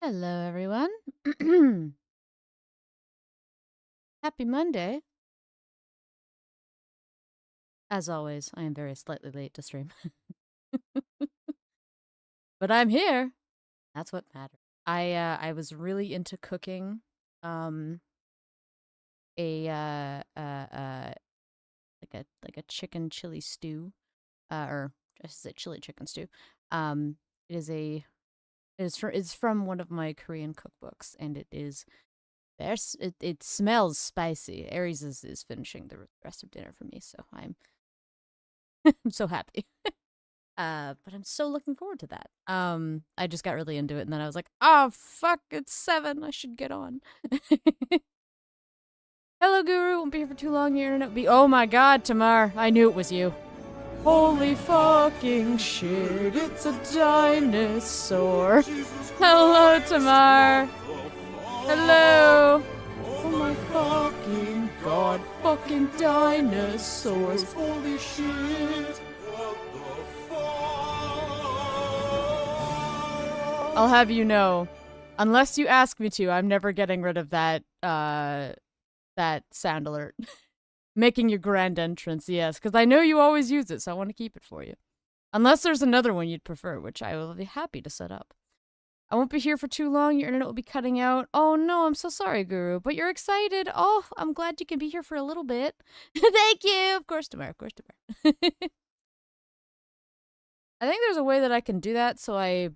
Hello, everyone. Happy Monday. As always, I am very slightly late to stream. But I'm here. That's what matters. I was really into cooking um a like a chicken chili stew. Or I should say chili chicken stew. Um it is it's from one of my Korean cookbooks, and it smells spicy. Aries is finishing the rest of dinner for me, so I'm so happy. But I'm so looking forward to that. I just got really into it, and then I was like, oh, fuck, it's 7. I should get on. Hello, Guru. Won't be here for too long. Your internet will be. Oh my god, Tamar. I knew it was you. Holy fucking shit. It's a dinosaur. Hello, Tamar. Hello. Oh my fucking god. Fucking dinosaurs. Holy shit. I'll have you know, unless you ask me to, I'm never getting rid of that sound alert. Making your grand entrance, yes, because I know you always use it, so I want to keep it for you. Unless there's another one you'd prefer, which I will be happy to set up. I won't be here for too long. Your internet will be cutting out. Oh no, I'm so sorry, Guru, but you're excited. Oh, I'm glad you can be here for a little bit. Thank you. Of course, tomorrow. Of course, tomorrow. I think there's a way that I can do that, so I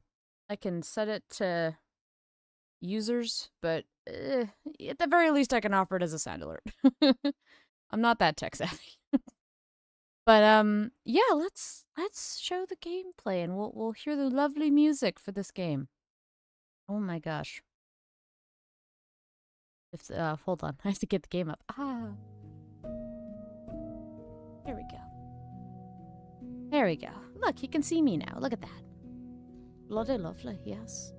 can set it to users, but at the very least I can offer it as a sound alert. I'm not that tech savvy. But yeah, let's show the gameplay, and we'll hear the lovely music for this game. Oh my gosh. If hold on, I have to get the game up. There we go. There we go. Look, you can see me now. Look at that. Bloody lovely, yes.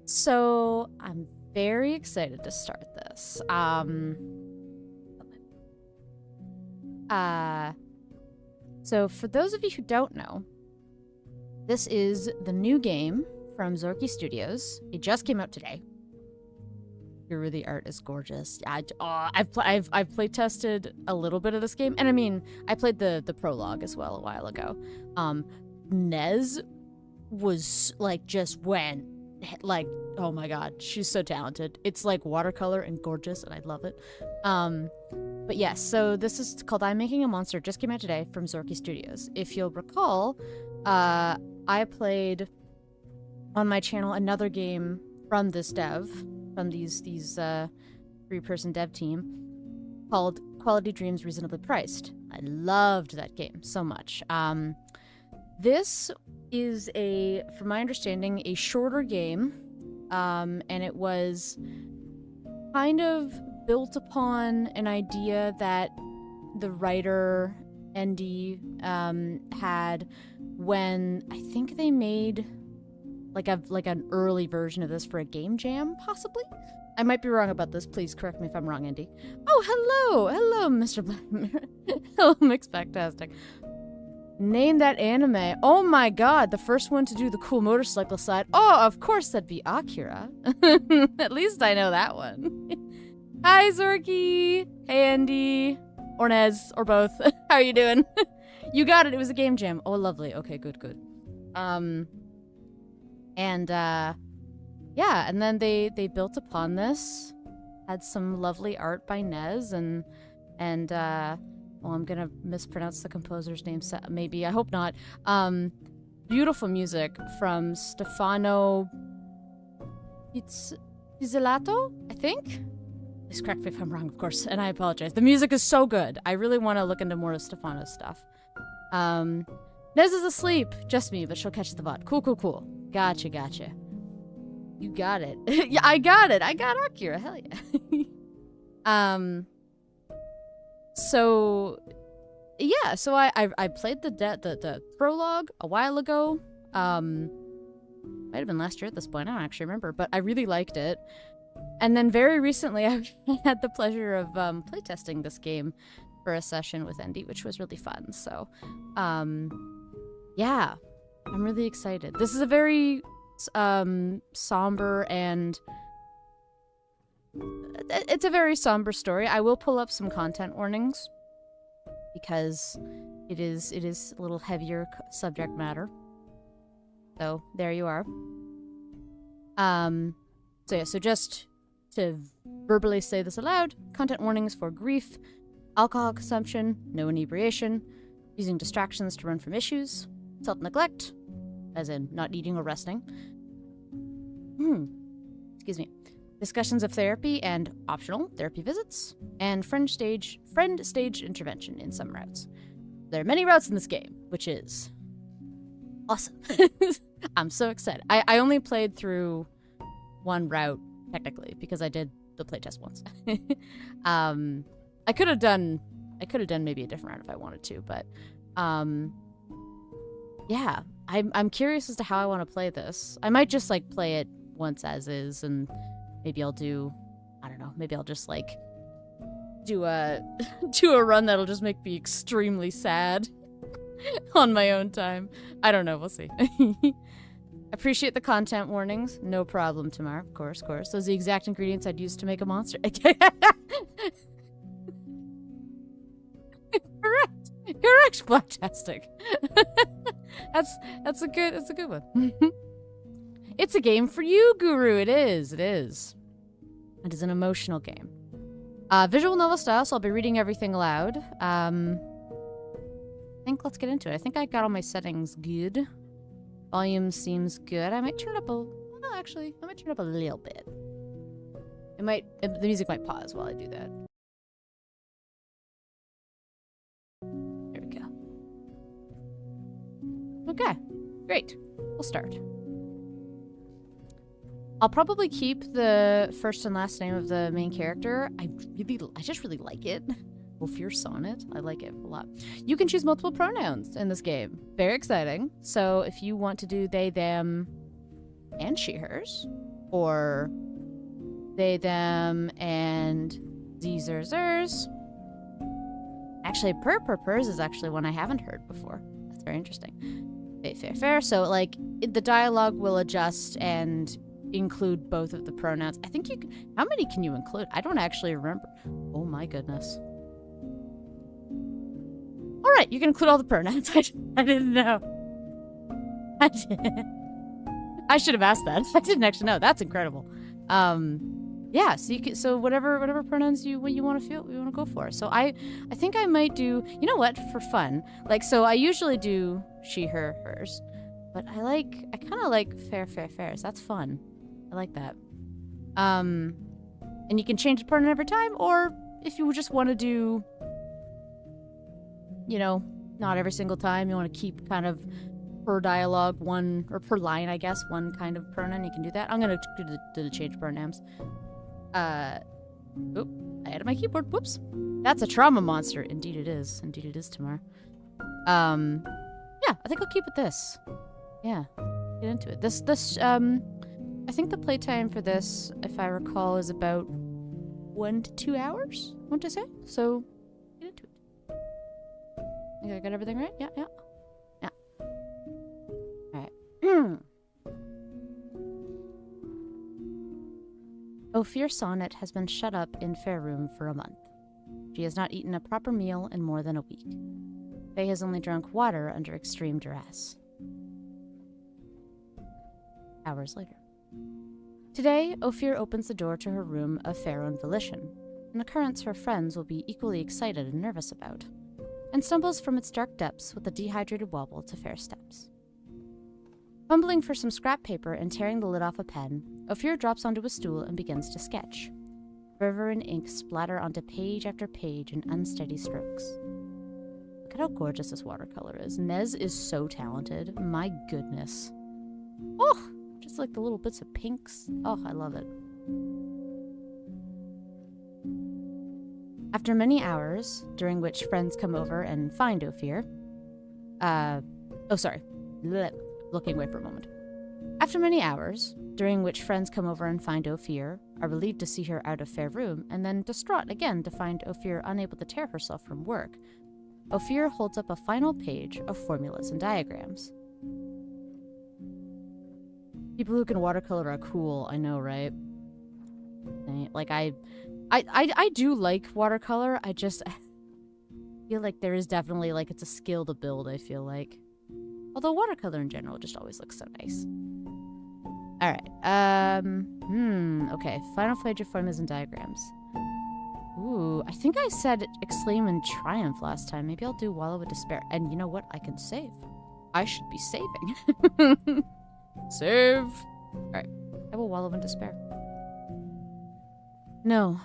So, I'm very excited to start this. So for those of you who don't know, this is the new game from Zorky Studios. It just came out today. Guru, the art is gorgeous. I've playtested a little bit of this game, and I mean, I played the prologue as well a while ago. Nez was like just went like, oh my god, she's so talented. It's like watercolor and gorgeous, and I love it. But yes, so this is called I'm Making a Monster. Just came out today from Zorky Studios. If you'll recall, I played on my channel another game from this dev, from these 3-person dev team, called Quality Dreams Reasonably Priced. I loved that game so much. This is from my understanding, a shorter game, and it was kind of built upon an idea that the writer Andy had when I think they made like an early version of this for a game jam, possibly. I might be wrong about this. Please correct me if I'm wrong, Andy. Oh, hello, Mr. Black Mirror. Hello, Mixpactastic. Name that anime. Oh my god, the first one to do the cool motorcycle side. Oh, of course that'd be Akira. At least I know that one. Hi, Zorky. Hey, Andy. Or Nez, or both. How are you doing? You got it. It was a game jam. Oh, lovely. Okay, good. Yeah, and then they built upon this. Had some lovely art by Nez, and well, I'm gonna mispronounce the composer's name, maybe. I hope not. Beautiful music from Stefano Pizzilato, I think? Please correct me if I'm wrong, of course, and I apologize. The music is so good. I really want to look into more of Stefano's stuff. Nez is asleep. Just me, but she'll catch the bot. Cool. Gotcha. You got it. Yeah, I got it. I got Akira. Hell yeah. So yeah, so I played the prologue a while ago. Might have been last year at this point. I don't actually remember, but I really liked it. And then very recently, I had the pleasure of playtesting this game for a session with Andy, which was really fun. So, yeah, I'm really excited. This is a very somber, and it's a very somber story. I will pull up some content warnings because it is a little heavier subject matter. So there you are. So yeah, so just to verbally say this aloud, content warnings for grief, alcohol consumption, no inebriation, using distractions to run from issues, self-neglect, as in not eating or resting. Excuse me. Discussions of therapy and optional therapy visits, and friend stage intervention in some routes. There are many routes in this game, which is awesome. I'm so excited. I only played through one route, technically, because I did the playtest once. I could have done maybe a different route if I wanted to, but yeah, I'm curious as to how I want to play this. I might just like play it once as is, and maybe I'll do, I don't know, maybe I'll just like do a run that'll just make me extremely sad on my own time. I don't know, we'll see. Appreciate the content warnings. No problem, Tamar. Of course. Those are the exact ingredients I'd use to make a monster. Correct, Blacktastic. That's a good one. It's a game for you, Guru. It is. It is an emotional game. Visual novel style, so I'll be reading everything aloud. I think let's get into it. I think I got all my settings good. Volume seems good. I might turn it up I might turn it up a little bit. The music might pause while I do that. There we go. Okay, great. We'll start. I'll probably keep the first and last name of the main character. I just really like it. Ophir Sonnet. I like it a lot. You can choose multiple pronouns in this game. Very exciting. So if you want to do they, them, and she, hers, or they, them, and these, zers. Actually, pers is actually one I haven't heard before. That's very interesting. They, fair. So like the dialogue will adjust and include both of the pronouns. I think how many can you include? I don't actually remember. Oh my goodness. All right, you can include all the pronouns. I didn't know. I should have asked that. I didn't actually know. That's incredible. Yeah. So whatever pronouns you want to go for. So I think I might do. You know what? For fun, like so I usually do she, her, hers, but I kind of like fairs. That's fun. I like that. And you can change the pronoun every time, or if you just want to do, you know, not every single time, you want to keep kind of per dialogue one, or per line, I guess, one kind of pronoun, you can do that. I'm going to do the change pronouns. Oop, I added my keyboard. Whoops. That's a trauma monster. Indeed it is. Tamar. Yeah, I think I'll keep with this. Yeah, get into it. This, I think the playtime for this, if I recall, is about 1 to 2 hours, I want to say. So, get into it. I think I got everything right? Yeah. Alright. Ophir Sonnet has been shut up in Fair Room for a month. She has not eaten a proper meal in more than a week. Faye has only drunk water under extreme duress. Hours later. Today, Ophir opens the door to her room of Fair own volition, an occurrence her friends will be equally excited and nervous about, and stumbles from its dark depths with a dehydrated wobble to Fair's steps. Fumbling for some scrap paper and tearing the lid off a pen, Ophir drops onto a stool and begins to sketch. River and ink splatter onto page after page in unsteady strokes. Look at how gorgeous this watercolor is. Nez is so talented. My goodness. Oh! Just like the little bits of pinks. Oh, I love it. After many hours, during which friends come over and find Ophir... Looking away for a moment. After many hours, during which friends come over and find Ophir, are relieved to see her out of Fair Room, and then distraught again to find Ophir unable to tear herself from work, Ophir holds up a final page of formulas and diagrams. People who can watercolor are cool, I know, right? Like, I do like watercolor, I feel like there is definitely, like, it's a skill to build, I feel like. Although watercolor in general just always looks so nice. Alright, okay. Final Flager formulas and diagrams. Ooh, I think I said exclaim and triumph last time. Maybe I'll do wallow with despair. And you know what? I can save. I should be saving. Save! Alright, I will wallow in despair. No,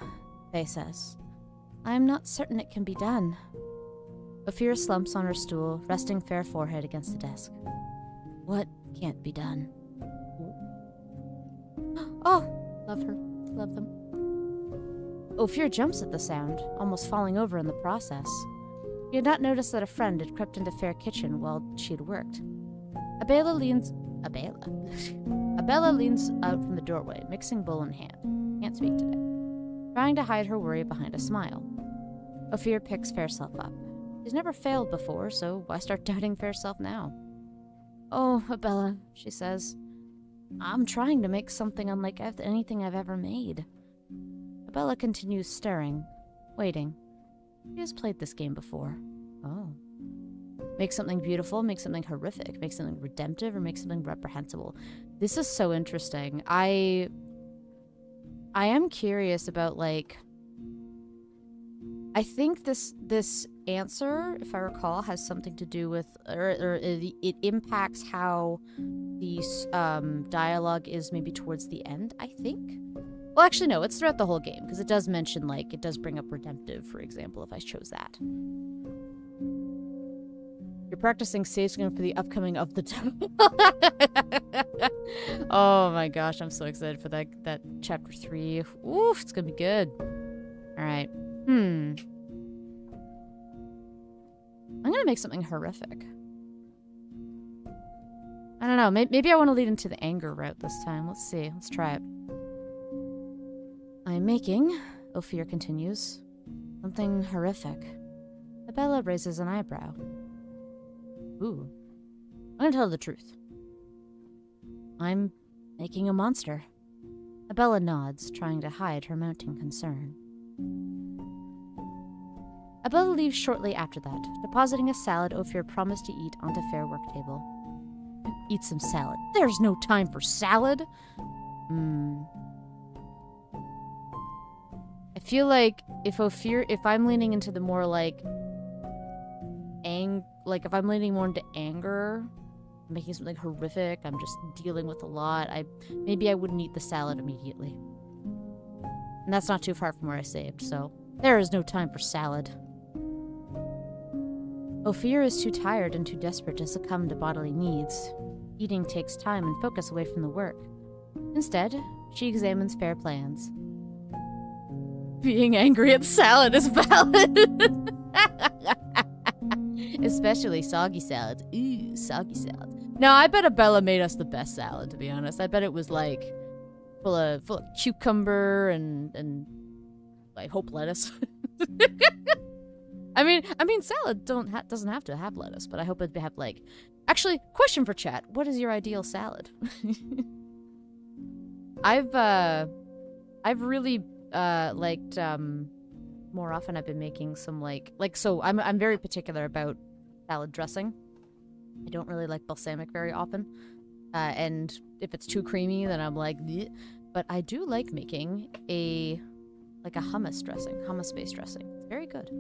Faye says. I am not certain it can be done. Ophira slumps on her stool, resting fair forehead against the desk. What can't be done? Oh, love her. Love them. Ophir jumps at the sound, almost falling over in the process. He had not noticed that a friend had crept into Fair Kitchen while she had worked. Abela leans out from the doorway, mixing bowl in hand. Can't speak today. Trying to hide her worry behind a smile. Ophir picks Fairself up. She's never failed before, so why start doubting Fairself now? Oh, Abela, she says. I'm trying to make something unlike anything I've ever made. Abela continues stirring, waiting. She has played this game before. Oh. Make something beautiful, make something horrific, make something redemptive, or make something reprehensible. This is so interesting. I am curious about, like... I think this answer, if I recall, has something to do with... Or it impacts how the dialogue is maybe towards the end, I think? Well, actually, no, it's throughout the whole game, because it does mention, like, it does bring up redemptive, for example, if I chose that. You're practicing save script for the upcoming of the Oh my gosh, I'm so excited for that chapter 3. Oof, it's gonna be good. Alright. I'm gonna make something horrific. I don't know, maybe I want to lead into the anger route this time. Let's see, let's try it. I'm making, Ophir continues, something horrific. Abela raises an eyebrow. Ooh. I'm gonna tell the truth. I'm making a monster. Abela nods, trying to hide her mounting concern. Abela leaves shortly after that, depositing a salad Ophir promised to eat onto Fair work table. Eat some salad. There's no time for salad! I feel like if I'm leaning into the more like if I'm leaning more into anger, making something horrific, I'm just dealing with a lot, maybe I wouldn't eat the salad immediately. And that's not too far from where I saved, so there is no time for salad. Ophir is too tired and too desperate to succumb to bodily needs. Eating takes time and focus away from the work. Instead, she examines Fair plans. Being angry at salad is valid. Especially soggy salads. Ooh, soggy salads. No, I bet Abela made us the best salad, to be honest. I bet it was like full of cucumber and I hope lettuce. I mean salad doesn't have to have lettuce, but I hope it'd have like... Actually, question for chat. What is your ideal salad? I've really liked more often I've been making some so I'm very particular about salad dressing. I don't really like balsamic very often. And if it's too creamy, then I'm like, bleh. But I do like making a hummus dressing, hummus-based dressing. It's very good.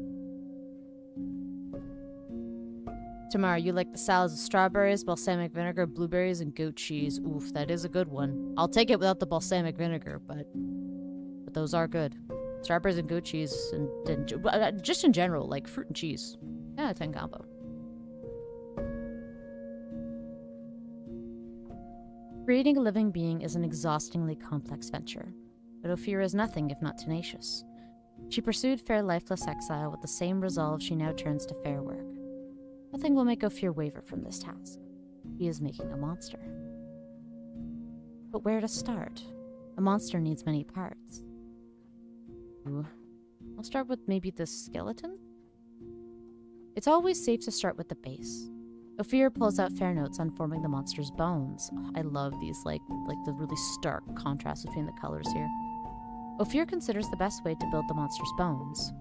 Tamara, you like the salads of strawberries, balsamic vinegar, blueberries, and goat cheese. Oof, that is a good one. I'll take it without the balsamic vinegar, but those are good. Strawberries and goat cheese, and just in general, like fruit and cheese. 10 out of 10 combo. Creating a living being is an exhaustingly complex venture, but Ophira is nothing if not tenacious. She pursued Fair lifeless exile with the same resolve she now turns to Fair work. Nothing will make Ophir waver from this task. He is making a monster. But where to start? A monster needs many parts. Ooh. I'll start with maybe the skeleton? It's always safe to start with the base. Ophir pulls out fair notes on forming the monster's bones. Oh, I love these, like the really stark contrast between the colors here. Ophir considers the best way to build the monster's bones.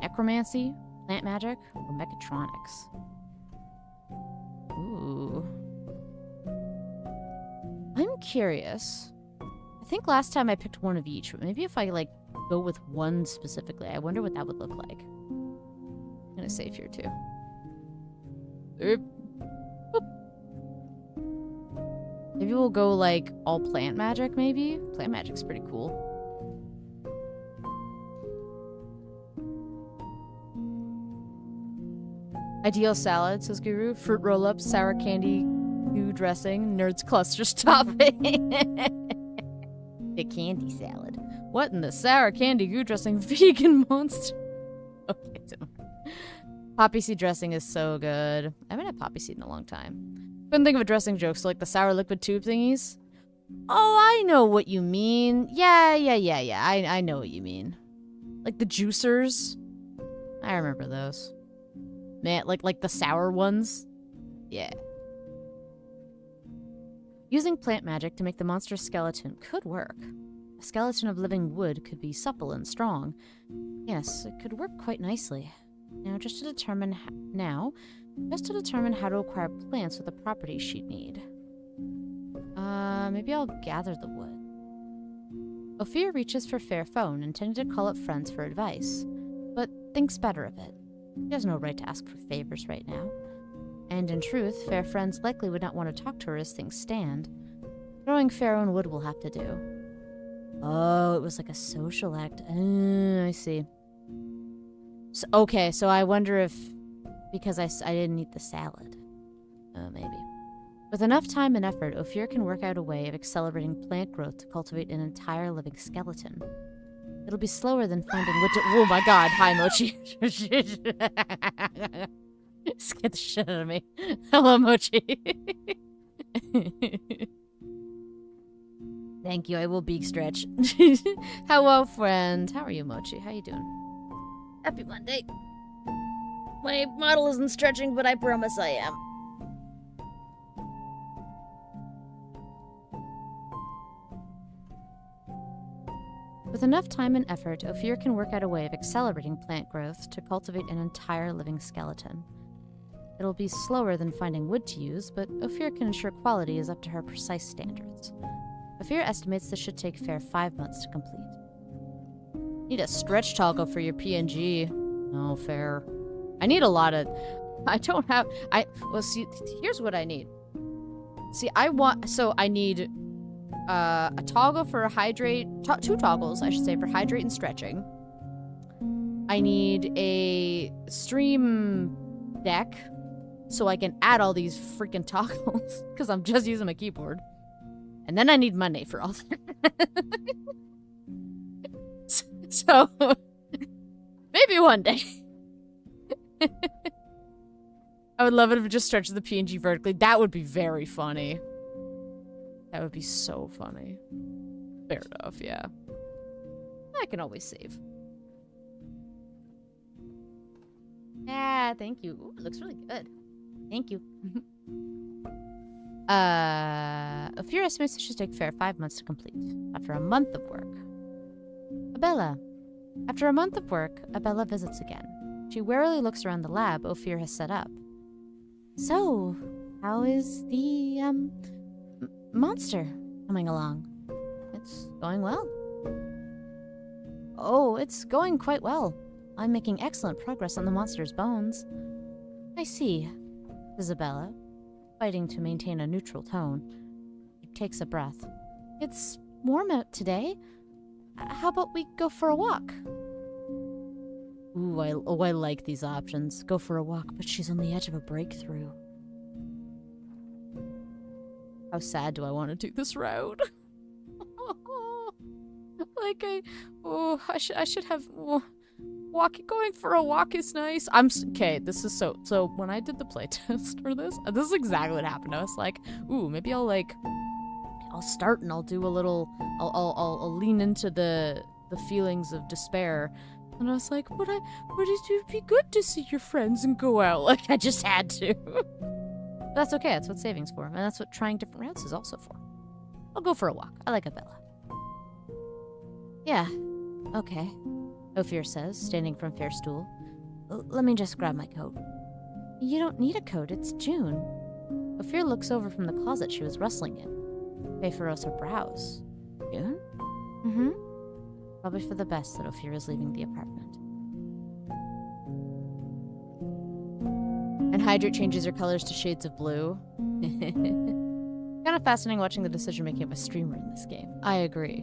Necromancy, plant magic, or mechatronics. Ooh. I'm curious. I think last time I picked one of each, but maybe if I, like, go with one specifically, I wonder what that would look like. I'm gonna save here, too. Boop. Maybe we'll go, like, all plant magic, maybe? Plant magic's pretty cool. Ideal salad, says Guru. Fruit roll-ups, sour candy, goo dressing, nerds clusters topping. The candy salad. What in the sour candy goo dressing vegan monster? Okay, poppy seed dressing is so good. I haven't had poppy seed in a long time. Couldn't think of a dressing joke, so like the sour liquid tube thingies. Oh, I know what you mean. Yeah. I know what you mean. Like the juicers. I remember those. Man, like the sour ones. Yeah. Using plant magic to make the monster's skeleton could work. A skeleton of living wood could be supple and strong. Yes, it could work quite nicely. Now, just to determine how to acquire plants with the properties she'd need. Maybe I'll gather the wood. Ophir reaches for Fair Phone, intending to call up friends for advice, but thinks better of it. She has no right to ask for favors right now. And in truth, Fair Friends likely would not want to talk to her as things stand. Throwing Fair own wood will have to do. Oh, it was like a social act. I see. So, okay, so I wonder if... Because I didn't eat the salad. Maybe. With enough time and effort, Ophir can work out a way of accelerating plant growth to cultivate an entire living skeleton. It'll be slower than finding wood to... Oh my god, hi Mochi. Scared the shit out of me. Hello, Mochi. Thank you, I will beak stretch. Hello, friend. How are you, Mochi? How you doing? Happy Monday. My model isn't stretching, but I promise I am. With enough time and effort, Ophir can work out a way of accelerating plant growth to cultivate an entire living skeleton. It'll be slower than finding wood to use, but Ophir can ensure quality is up to her precise standards. Ophir estimates this should take Fair 5 months to complete. Need a stretch toggle for your PNG. Oh, Fair. I need a lot of... I don't have... Well, see, here's what I need. See, I need... a toggle for hydrate, 2 toggles, I should say, for hydrate and stretching. I need a stream deck so I can add all these freaking toggles because I'm just using my keyboard. And then I need money for all that. So, maybe one day. I would love it if it just stretches the PNG vertically. That would be very funny. That would be so funny. Fair enough, yeah. I can always save. Yeah, thank you. Ooh, it looks really good. Thank you. Ophir estimates it should take Fair 5 months to complete. After a month of work. Abella. After a month of work, Abella visits again. She warily looks around the lab Ophir has set up. So, how is the, monster coming along? It's going well. Oh, it's going quite well. I'm making excellent progress on the monster's bones. I see, Isabella, fighting to maintain a neutral tone. She takes a breath. It's warm out today. How about we go for a walk? Ooh, I like these options. Go for a walk, but she's on the edge of a breakthrough. How sad do I want to do this route? Like I should have going for a walk is nice. Okay, this is so when I did the playtest for this is exactly what happened. I was like, ooh, maybe I'll start and I'll do a little I'll lean into the feelings of despair. And I was like, but it'd be good to see your friends and go out. Like, I just had to. But that's okay. That's what saving's for. And that's what trying different routes is also for. I'll go for a walk. I like Abella. Yeah. Okay. Ophir says, standing from Fair's stool. Let me just grab my coat. You don't need a coat. It's June. Ophir looks over from the closet she was rustling in. Faye furrows her brows. June? Mm-hmm. Probably for the best that Ophir is leaving the apartment. And Hydrate changes her colors to shades of blue. Kind of fascinating watching the decision-making of a streamer in this game. I agree.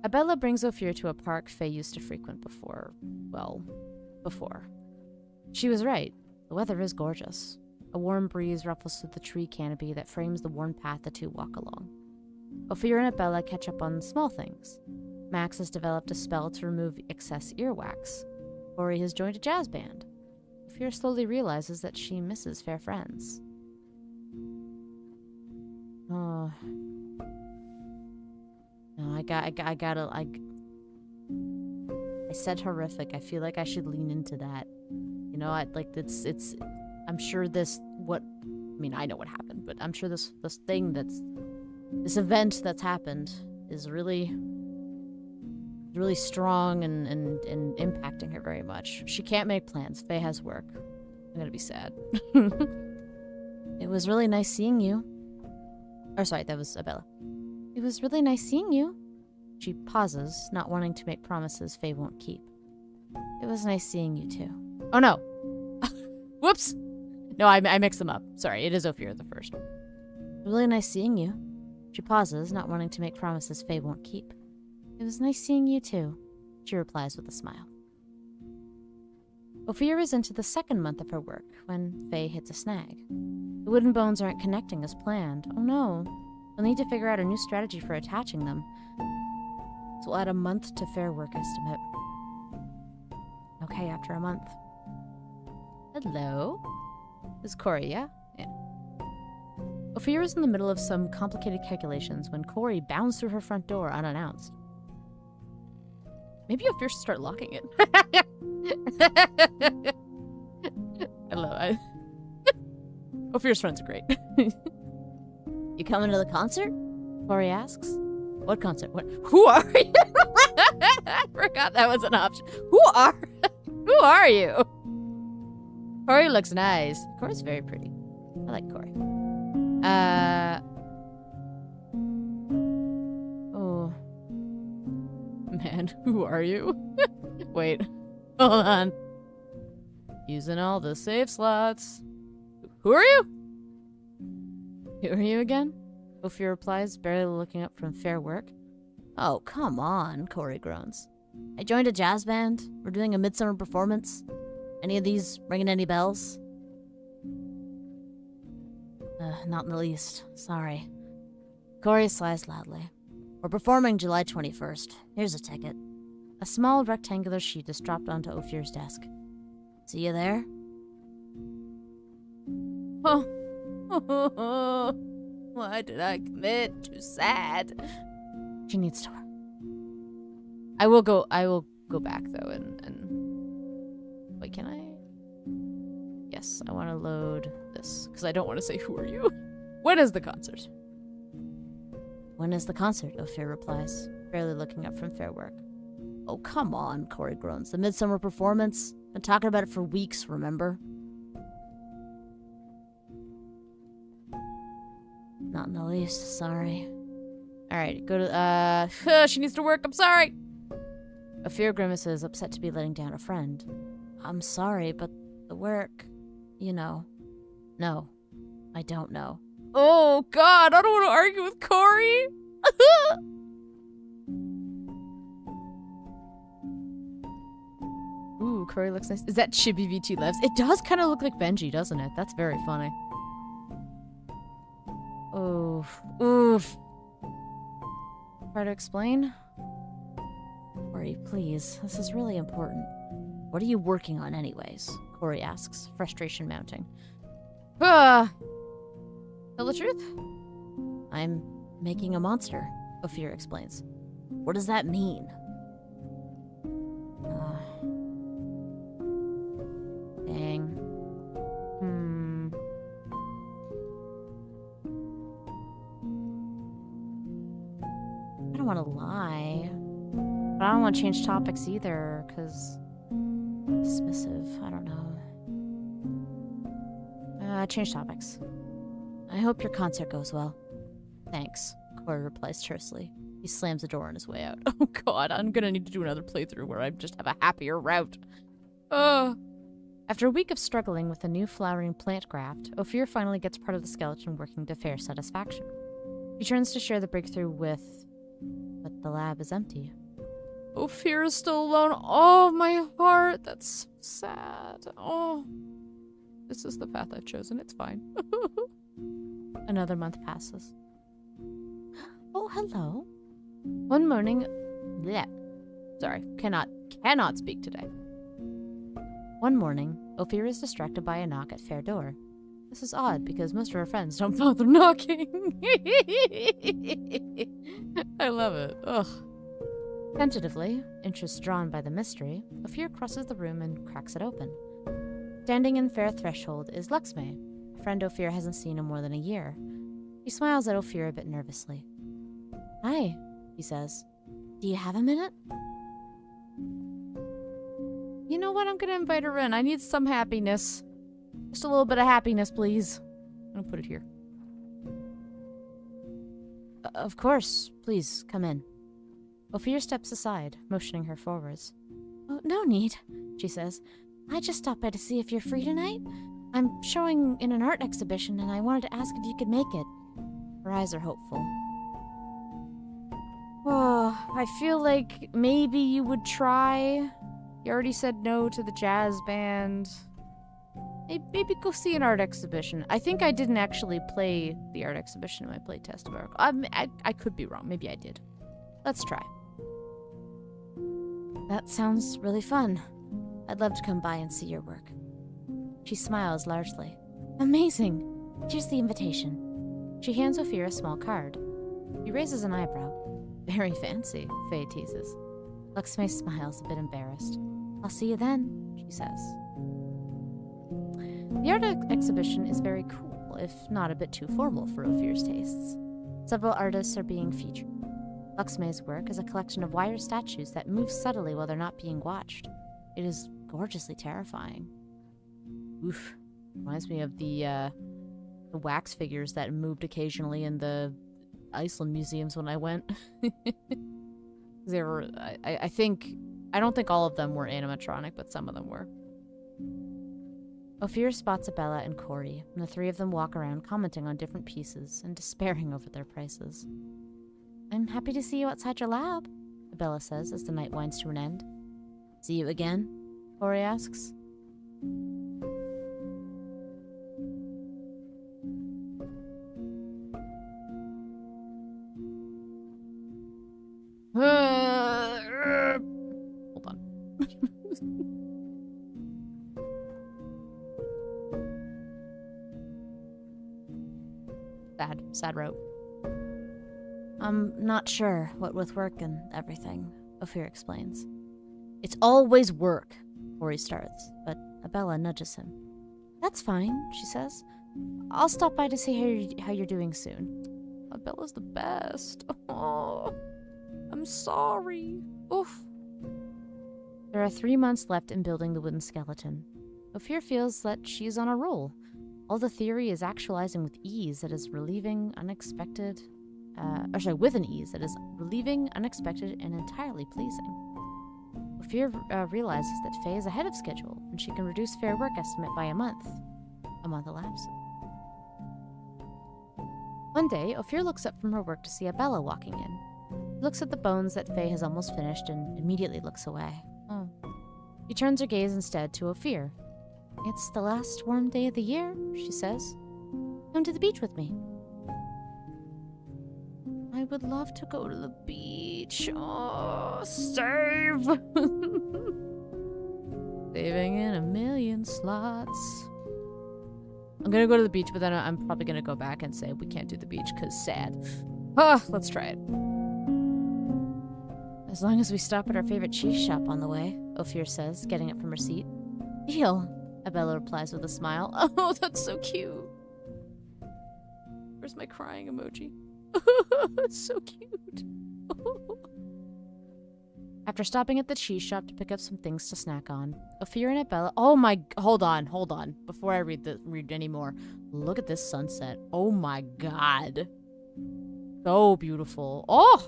Abella brings Ophir to a park Faye used to frequent before. Well, before. She was right. The weather is gorgeous. A warm breeze ruffles through the tree canopy that frames the worn path the two walk along. Ophir and Abella catch up on small things. Max has developed a spell to remove excess earwax. Corey has joined a jazz band. Ophir slowly realizes that she misses fair friends. Oh. No, I said horrific. I feel like I should lean into that. You know, I'm sure I know what happened, but I'm sure this event that's happened is really strong and impacting her very much. She can't make plans. Faye has work. I'm gonna be sad. It was really nice seeing you. Or sorry, that was Abella. It was really nice seeing you. She pauses, not wanting to make promises Faye won't keep. It was nice seeing you too. Oh no! Whoops! No, I mixed them up. Sorry, it is Ophir the first. Really nice seeing you. She pauses, not wanting to make promises Faye won't keep. It was nice seeing you too, she replies with a smile. Ophir is into the second month of her work when Faye hits a snag. The wooden bones aren't connecting as planned. Oh no. We'll need to figure out a new strategy for attaching them. So we'll add a month to fair work estimate. Okay, after a month. Hello? This is Corey, yeah? Yeah. Ophir is in the middle of some complicated calculations when Corey bounds through her front door unannounced. Maybe Ophir should start locking it. Ophir's friends are great. You coming to the concert? Corey asks. What concert? What? Who are you? I forgot that was an option. Who are you? Corey looks nice. Corey's very pretty. I like Corey. Oh. Man, who are you? Wait. Hold on. Using all the save slots. Who are you? Who are you again? Ophir replies, barely looking up from fair work. Oh, come on, Corey groans. I joined a jazz band. We're doing a midsummer performance. Any of these ringing any bells? Not in the least. Sorry. Corey sighs loudly. We're performing July 21st. Here's a ticket. A small rectangular sheet is dropped onto Ophir's desk. See you there? Oh. Why did I commit? Too sad. She needs to work. I will go back though and wait, can I? Yes, I want to load this because I don't want to say who are you? When is the concert? When is the concert? Ophir replies, barely looking up from fair work. Oh, come on, Corey groans. The midsummer performance? Been talking about it for weeks, remember? Not in the least, sorry. Alright, go to, she needs to work, I'm sorry! Ophir grimaces, upset to be letting down a friend. I'm sorry, but the work, you know. No, I don't know. Oh, God, I don't want to argue with Corey! Ooh, Corey looks nice. Is that Chibi VT Lives? It does kind of look like Benji, doesn't it? That's very funny. Oof. Oof. Try to explain? Corey, please. This is really important. What are you working on anyways? Corey asks, frustration mounting. Tell the truth? I'm making a monster, Ophir explains. What does that mean? Dang. I don't want to lie. But I don't want to change topics either, because... dismissive. I don't know. Change topics. I hope your concert goes well. Thanks, Corey replies tersely. He slams the door on his way out. Oh god, I'm gonna need to do another playthrough where I just have a happier route. After a week of struggling with a new flowering plant graft, Ophir finally gets part of the skeleton working to fair satisfaction. He turns to share the breakthrough with... but the lab is empty. Ophir is still alone. Oh, my heart. That's so sad. Oh. This is the path I've chosen. It's fine. Another month passes. Oh, hello. One morning... bleh. Sorry, cannot speak today. One morning, Ophir is distracted by a knock at Fair door. This is odd, because most of her friends don't bother knocking. I love it. Ugh. Tentatively, interest drawn by the mystery, Ophir crosses the room and cracks it open. Standing in Fair threshold is Luxmay, a friend Ophir hasn't seen in more than a year. He smiles at Ophir a bit nervously. Hi, he says. Do you have a minute? You know what? I'm gonna invite her in. I need some happiness. Just a little bit of happiness, please. I'm gonna put it here. Of course. Please, come in. Ophir steps aside, motioning her forwards. Oh, no need, she says. I just stopped by to see if you're free tonight. I'm showing in an art exhibition, and I wanted to ask if you could make it. Her eyes are hopeful. Oh, I feel like maybe you would try. You already said no to the jazz band. Maybe go see an art exhibition. I think I didn't actually play the art exhibition in my playtest of Oracle. I could be wrong. Maybe I did. Let's try. That sounds really fun. I'd love to come by and see your work. She smiles largely. Amazing. Here's the invitation. She hands Ophir a small card. He raises an eyebrow. Very fancy, Faye teases. Luxmay smiles, a bit embarrassed. I'll see you then, she says. The art exhibition is very cool, if not a bit too formal for Ophir's tastes. Several artists are being featured. Luxmay's work is a collection of wire statues that move subtly while they're not being watched. It is gorgeously terrifying. Oof. Reminds me of the wax figures that moved occasionally in the Iceland museums when I went. They were, I don't think all of them were animatronic, but some of them were. Ophir spots Abella and Corey, and the three of them walk around commenting on different pieces and despairing over their prices. I'm happy to see you outside your lab, Abella says as the night winds to an end. See you again? Corey asks. Hold on. Sad rope. I'm not sure, what with work and everything, Ophir explains. It's always work, Corey starts, but Abella nudges him. That's fine, she says. I'll stop by to see how you're doing soon. Abella's the best. Oh, I'm sorry. Oof. There are 3 months left in building the wooden skeleton. Ophir feels that she's on a roll. All the theory is actualizing with ease that is relieving, unexpected... with an ease that is relieving, unexpected, and entirely pleasing. Ophir realizes that Faye is ahead of schedule, and she can reduce Fair work estimate by a month. A month elapses. One day, Ophir looks up from her work to see Abella walking in. He looks at the bones that Faye has almost finished and immediately looks away. Oh. She turns her gaze instead to Ophir. It's the last warm day of the year, she says. Come to the beach with me. I would love to go to the beach. Oh, save! Saving in a million slots. I'm gonna go to the beach, but then I'm probably gonna go back and say we can't do the beach because sad. Let's try it. As long as we stop at our favorite cheese shop on the way, Ophir says, getting up from her seat. Deal, Abella replies with a smile. Oh, that's so cute. Where's my crying emoji? It's so cute. After stopping at the cheese shop to pick up some things to snack on, Ophir and Abella— oh my— hold on. Before I read any more. Look at this sunset. Oh my god. So beautiful. Oh!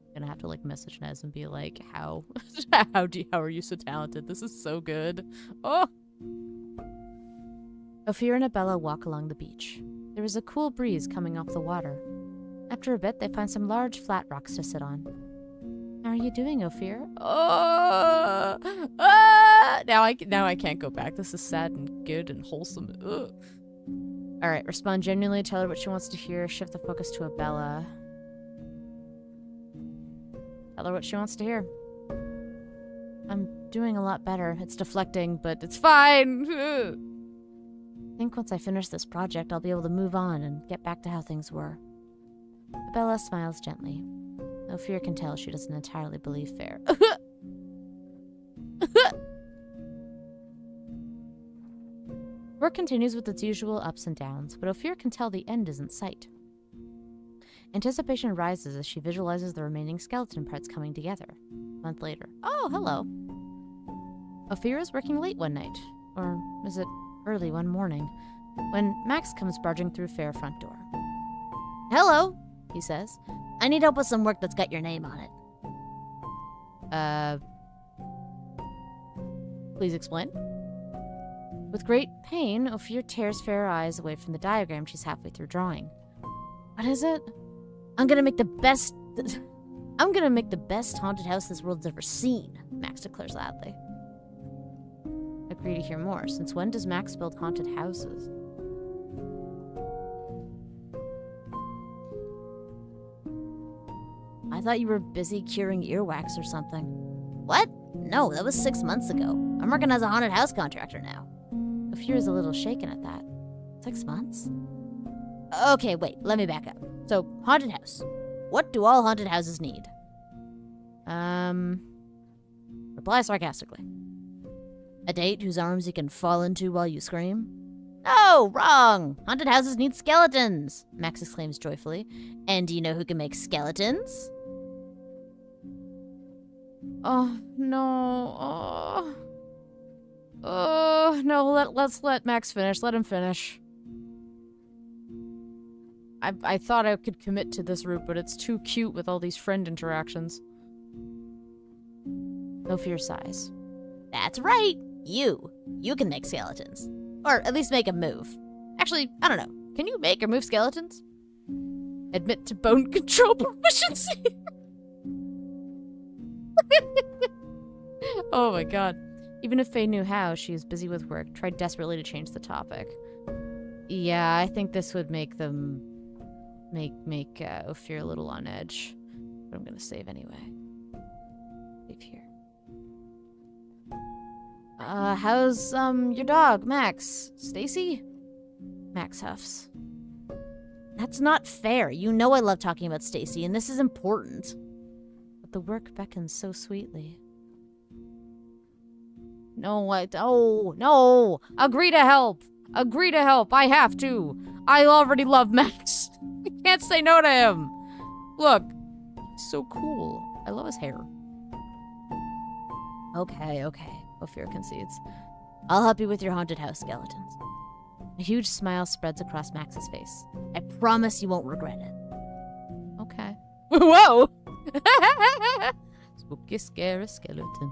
I'm gonna have to, like, message Nez and be like, how are you so talented? This is so good. Oh! Ophir and Abella walk along the beach. There is a cool breeze coming off the water. After a bit, they find some large flat rocks to sit on. How are you doing, Ophir? Oh! Ah! Now I can't go back. This is sad and good and wholesome. Ugh. All right, respond genuinely. Tell her what she wants to hear. Shift the focus to Abella. Tell her what she wants to hear. I'm doing a lot better. It's deflecting, but it's fine. I think once I finish this project, I'll be able to move on and get back to how things were. Abella smiles gently. Ophir can tell she doesn't entirely believe Fair. Work continues with its usual ups and downs, but Ophir can tell the end is in sight. Anticipation rises as she visualizes the remaining skeleton parts coming together. A month later. Oh, hello. Ophir is working late one night, or is it early one morning, when Max comes barging through Fair front door. Hello, he says. I need help with some work that's got your name on it. Please explain. With great pain, Ophir tears Fair's eyes away from the diagram she's halfway through drawing. What is it? I'm gonna make the best haunted house this world's ever seen, Max declares loudly. Agree to hear more. Since when does Max build haunted houses? I thought you were busy curing earwax or something. What? No, that was 6 months ago. I'm working as a haunted house contractor now. Ophir is a little shaken at that. 6 months? Okay, wait, let me back up. So, haunted house. What do all haunted houses need? Reply sarcastically. A date whose arms you can fall into while you scream? No, wrong! Haunted houses need skeletons, Max exclaims joyfully. And do you know who can make skeletons? Oh, no. Oh, no, let's let Max finish. Let him finish. I thought I could commit to this route, but it's too cute with all these friend interactions. Ophir sighs. That's right! You can make skeletons. Or at least make them move. Actually, I don't know. Can you make or move skeletons? Admit to bone control proficiency. Oh my god. Even if Faye knew how, she is busy with work, tried desperately to change the topic. Yeah, I think this would make them... Make Ophir a little on edge. But I'm gonna save anyway. Save here. How's, your dog, Max? Stacy? Max huffs. That's not fair. You know I love talking about Stacy, and this is important. But the work beckons so sweetly. No, no! Agree to help! Agree to help! I have to! I already love Max! I can't say no to him! Look! He's so cool. I love his hair. Okay. Ophir concedes. I'll help you with your haunted house skeletons. A huge smile spreads across Max's face. I promise you won't regret it. Okay. Whoa! Spooky, scary skeleton.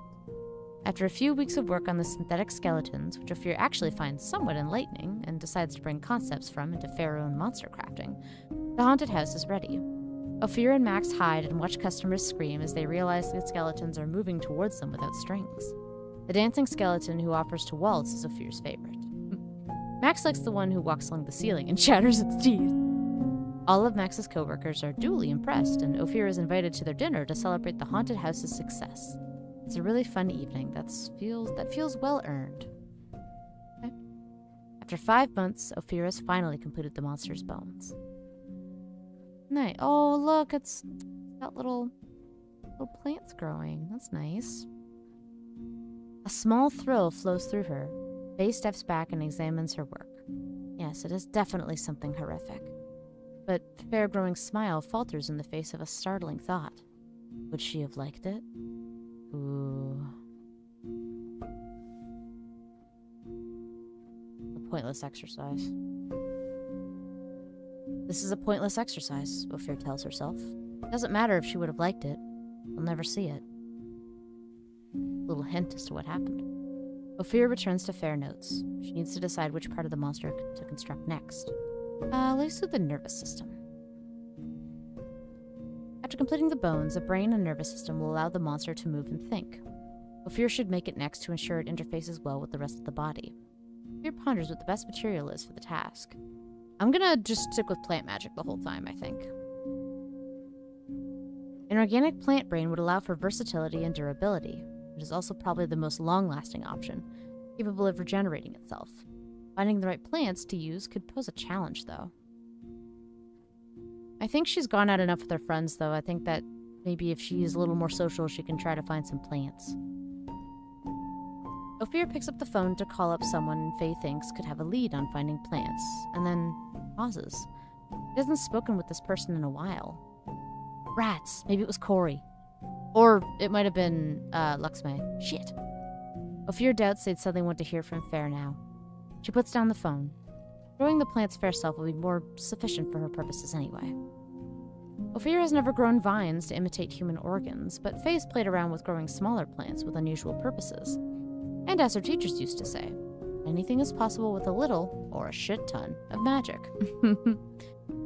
After a few weeks of work on the synthetic skeletons, which Ophir actually finds somewhat enlightening and decides to bring concepts from into Pharaoh and monster crafting, the haunted house is ready. Ophir and Max hide and watch customers scream as they realize the skeletons are moving towards them without strings. The dancing skeleton who offers to waltz is Ophir's favorite. Max likes the one who walks along the ceiling and chatters its teeth. All of Max's co-workers are duly impressed, and Ophir is invited to their dinner to celebrate the haunted house's success. It's a really fun evening that feels well earned. Okay. After 5 months, Ophir has finally completed the monster's bones. Nice. Oh, look, it's got little plants growing. That's nice. A small thrill flows through her. Faye steps back and examines her work. Yes, it is definitely something horrific. But fair-growing smile falters in the face of a startling thought. Would she have liked it? Ooh. A pointless exercise. This is a pointless exercise, Ophir tells herself. It doesn't matter if she would have liked it. We'll never see it. Little hint as to what happened. Ophir returns to Fair Notes. She needs to decide which part of the monster to construct next. Let's do the nervous system. After completing the bones, a brain and nervous system will allow the monster to move and think. Ophir should make it next to ensure it interfaces well with the rest of the body. Ophir ponders what the best material is for the task. I'm gonna just stick with plant magic the whole time, I think. An organic plant brain would allow for versatility and durability. It is also probably the most long-lasting option, capable of regenerating itself. Finding the right plants to use could pose a challenge, though. I think she's gone out enough with her friends, though. I think that maybe if she's a little more social, she can try to find some plants. Ophir picks up the phone to call up someone Faye thinks could have a lead on finding plants, and then pauses. She hasn't spoken with this person in a while. Rats! Maybe it was Corey. Or it might have been, Luxmay. Shit. Ophir doubts they'd suddenly want to hear from Fair now. She puts down the phone. Growing the plant's fair self will be more sufficient for her purposes anyway. Ophir has never grown vines to imitate human organs, but Faye's played around with growing smaller plants with unusual purposes. And as her teachers used to say, anything is possible with a little, or a shit ton, of magic.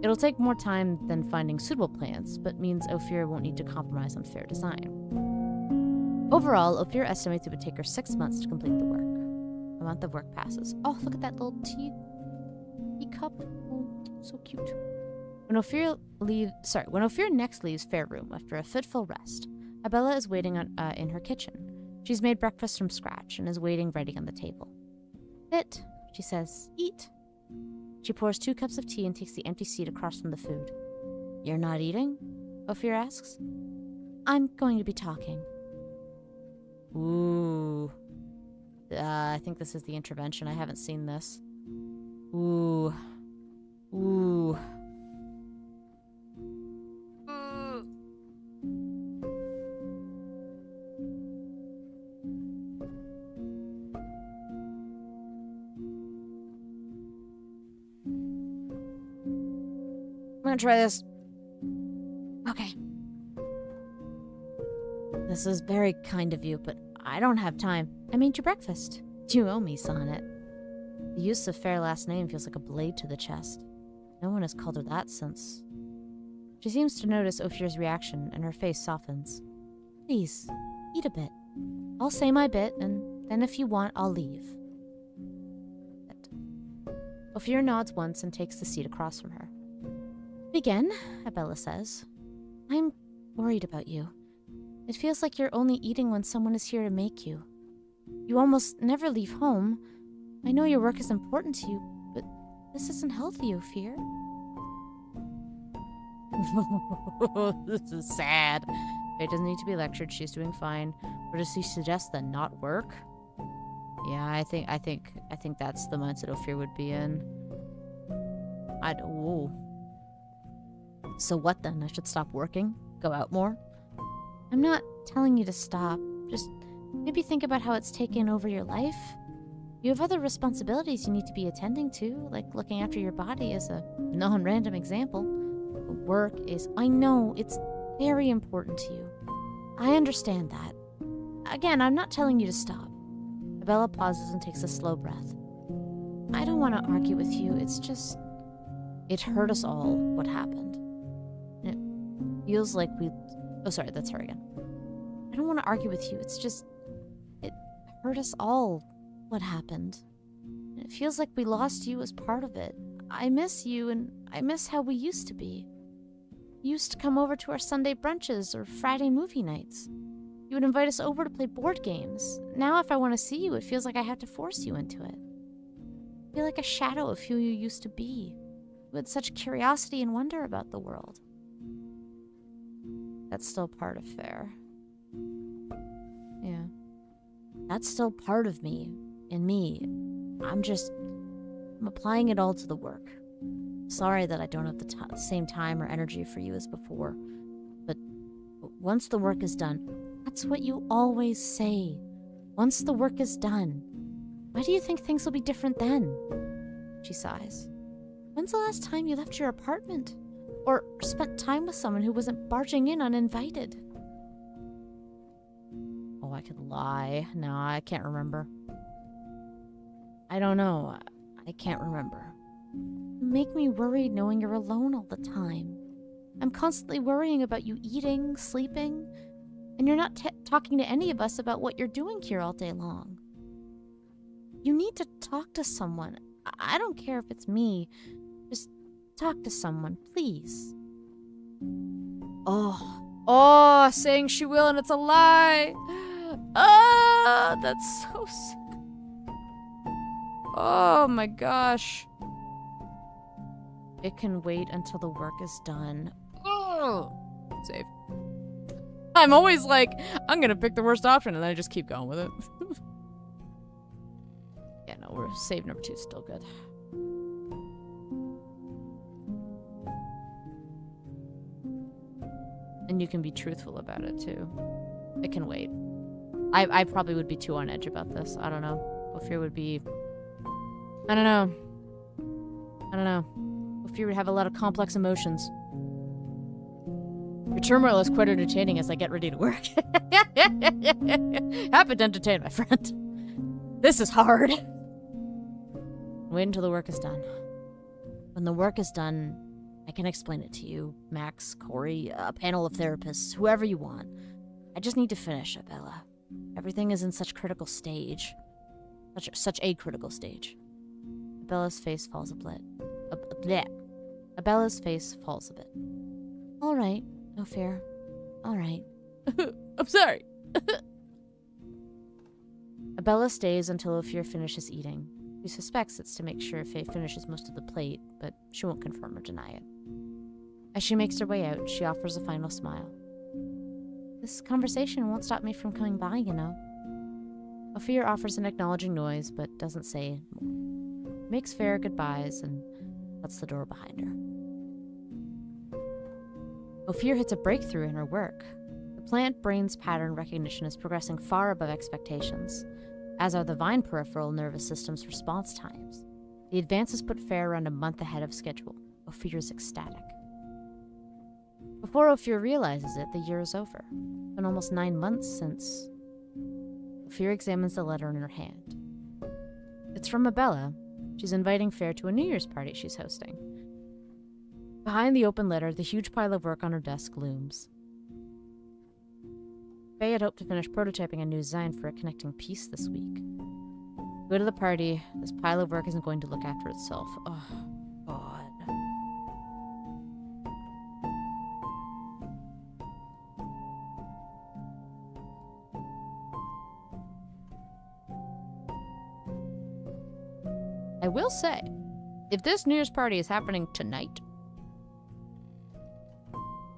It'll take more time than finding suitable plants, but means Ophir won't need to compromise on fair design. Overall, Ophir estimates it would take her 6 months to complete the work. A month of work passes. Oh, look at that little teacup. Oh, so cute. When Ophir next leaves Fair Room after a fitful rest, Abella is waiting in her kitchen. She's made breakfast from scratch and is waiting ready on the table. Sit, she says. Eat. She pours 2 cups of tea and takes the empty seat across from the food. You're not eating? Ophir asks. I'm going to be talking. Ooh. I think this is the intervention. I haven't seen this. Ooh. Ooh. I'm gonna try this. Okay. This is very kind of you, but I don't have time. I made you breakfast. You owe me, Sonnet. The use of Fair last name feels like a blade to the chest. No one has called her that since. She seems to notice Ophir's reaction, and her face softens. Please, eat a bit. I'll say my bit, and then if you want, I'll leave. Ophir nods once and takes the seat across from her. Begin, Abella says. I'm worried about you. It feels like you're only eating when someone is here to make you. You almost never leave home. I know your work is important to you, but this isn't healthy, Ophir. This is sad. Faye doesn't need to be lectured. She's doing fine. Or does he suggest that not work? Yeah, I think that's the mindset Ophir would be in. Whoa. So what then? I should stop working? Go out more? I'm not telling you to stop. Just maybe think about how it's taken over your life. You have other responsibilities you need to be attending to, like looking after your body as a non-random example. But work is, I know, it's very important to you. I understand that. Again, I'm not telling you to stop. Abella pauses and takes a slow breath. I don't want to argue with you, it's just... It hurt us all, what happened. And it feels like we... Oh, sorry, that's her again. I don't want to argue with you, it's just... It hurt us all, what happened. And it feels like we lost you as part of it. I miss you, and I miss how we used to be. You used to come over to our Sunday brunches or Friday movie nights. You would invite us over to play board games. Now if I want to see you, it feels like I have to force you into it. I feel like a shadow of who you used to be. You had such curiosity and wonder about the world. That's still part of Fair. Yeah. That's still part of me. And me. I'm applying it all to the work. Sorry that I don't have the same time or energy for you as before. But once the work is done, that's what you always say. Once the work is done. Why do you think things will be different then? She sighs. When's the last time you left your apartment? Or spent time with someone who wasn't barging in uninvited? Oh, I could lie. No, I can't remember. I don't know. I can't remember. You make me worried knowing you're alone all the time. I'm constantly worrying about you eating, sleeping, and you're not talking to any of us about what you're doing here all day long. You need to talk to someone. I don't care if it's me. Just talk to someone, please. Oh, saying she will and it's a lie. Ah, that's so sick. Oh my gosh. It can wait until the work is done. Oh, save. I'm always like, I'm gonna pick the worst option and then I just keep going with it. Yeah, no, we're save number 2 is still good. And you can be truthful about it too. It can wait. I probably would be too on edge about this. I don't know. Ophir would be... I don't know. Ophir would have a lot of complex emotions. Your turmoil is quite entertaining as I get ready to work. Happy to entertain, my friend. This is hard. Wait until the work is done. When the work is done, I can explain it to you, Max, Corey, a panel of therapists, whoever you want. I just need to finish, Abella. Everything is in such critical stage. Such a critical stage. Abella's face falls a bit. Abella's face falls a bit. All right, no fear. All right. I'm sorry. Abella stays until Ophir finishes eating. She suspects it's to make sure Faye finishes most of the plate, but she won't confirm or deny it. As she makes her way out, she offers a final smile. This conversation won't stop me from coming by, you know. Ophir offers an acknowledging noise, but doesn't say more. Makes Fair goodbyes and shuts the door behind her. Ophir hits a breakthrough in her work. The plant brain's pattern recognition is progressing far above expectations, as are the Vine peripheral nervous system's response times. The advances put Fair around a month ahead of schedule. Ophir's ecstatic. Before Ophir realizes it, the year is over. It's been almost 9 months since... Ophir examines the letter in her hand. It's from Abella. She's inviting Fair to a New Year's party she's hosting. Behind the open letter, the huge pile of work on her desk looms. Faye had hoped to finish prototyping a new design for a connecting piece this week. Go to the party. This pile of work isn't going to look after itself. Oh, God. I will say, if this New Year's party is happening tonight,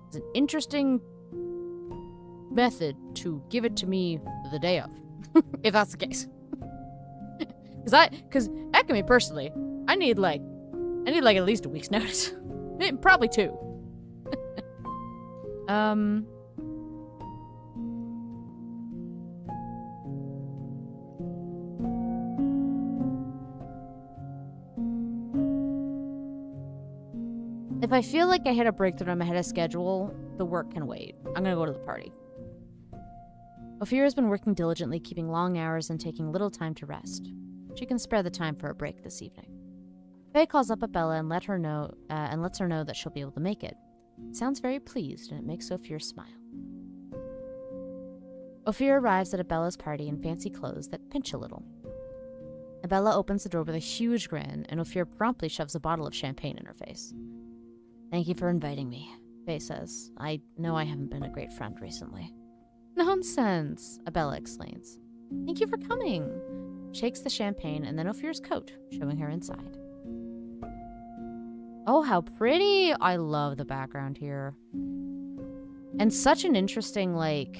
it's an interesting method to give it to me the day of, if that's the case. Because me personally, I need like at least a week's notice, probably 2. If I feel like I hit a breakthrough and I'm ahead of schedule, the work can wait. I'm gonna go to the party. Ophir has been working diligently, keeping long hours and taking little time to rest. She can spare the time for a break this evening. Faye calls up Abella and lets her know that she'll be able to make it. Sounds very pleased, and it makes Ophir smile. Ophir arrives at Abella's party in fancy clothes that pinch a little. Abella opens the door with a huge grin, and Ophir promptly shoves a bottle of champagne in her face. Thank you for inviting me, Faye says. I know I haven't been a great friend recently. Nonsense, Abella explains. Thank you for coming. Shakes the champagne and then Ophir's coat, showing her inside. Oh, how pretty! I love the background here. And such an interesting, like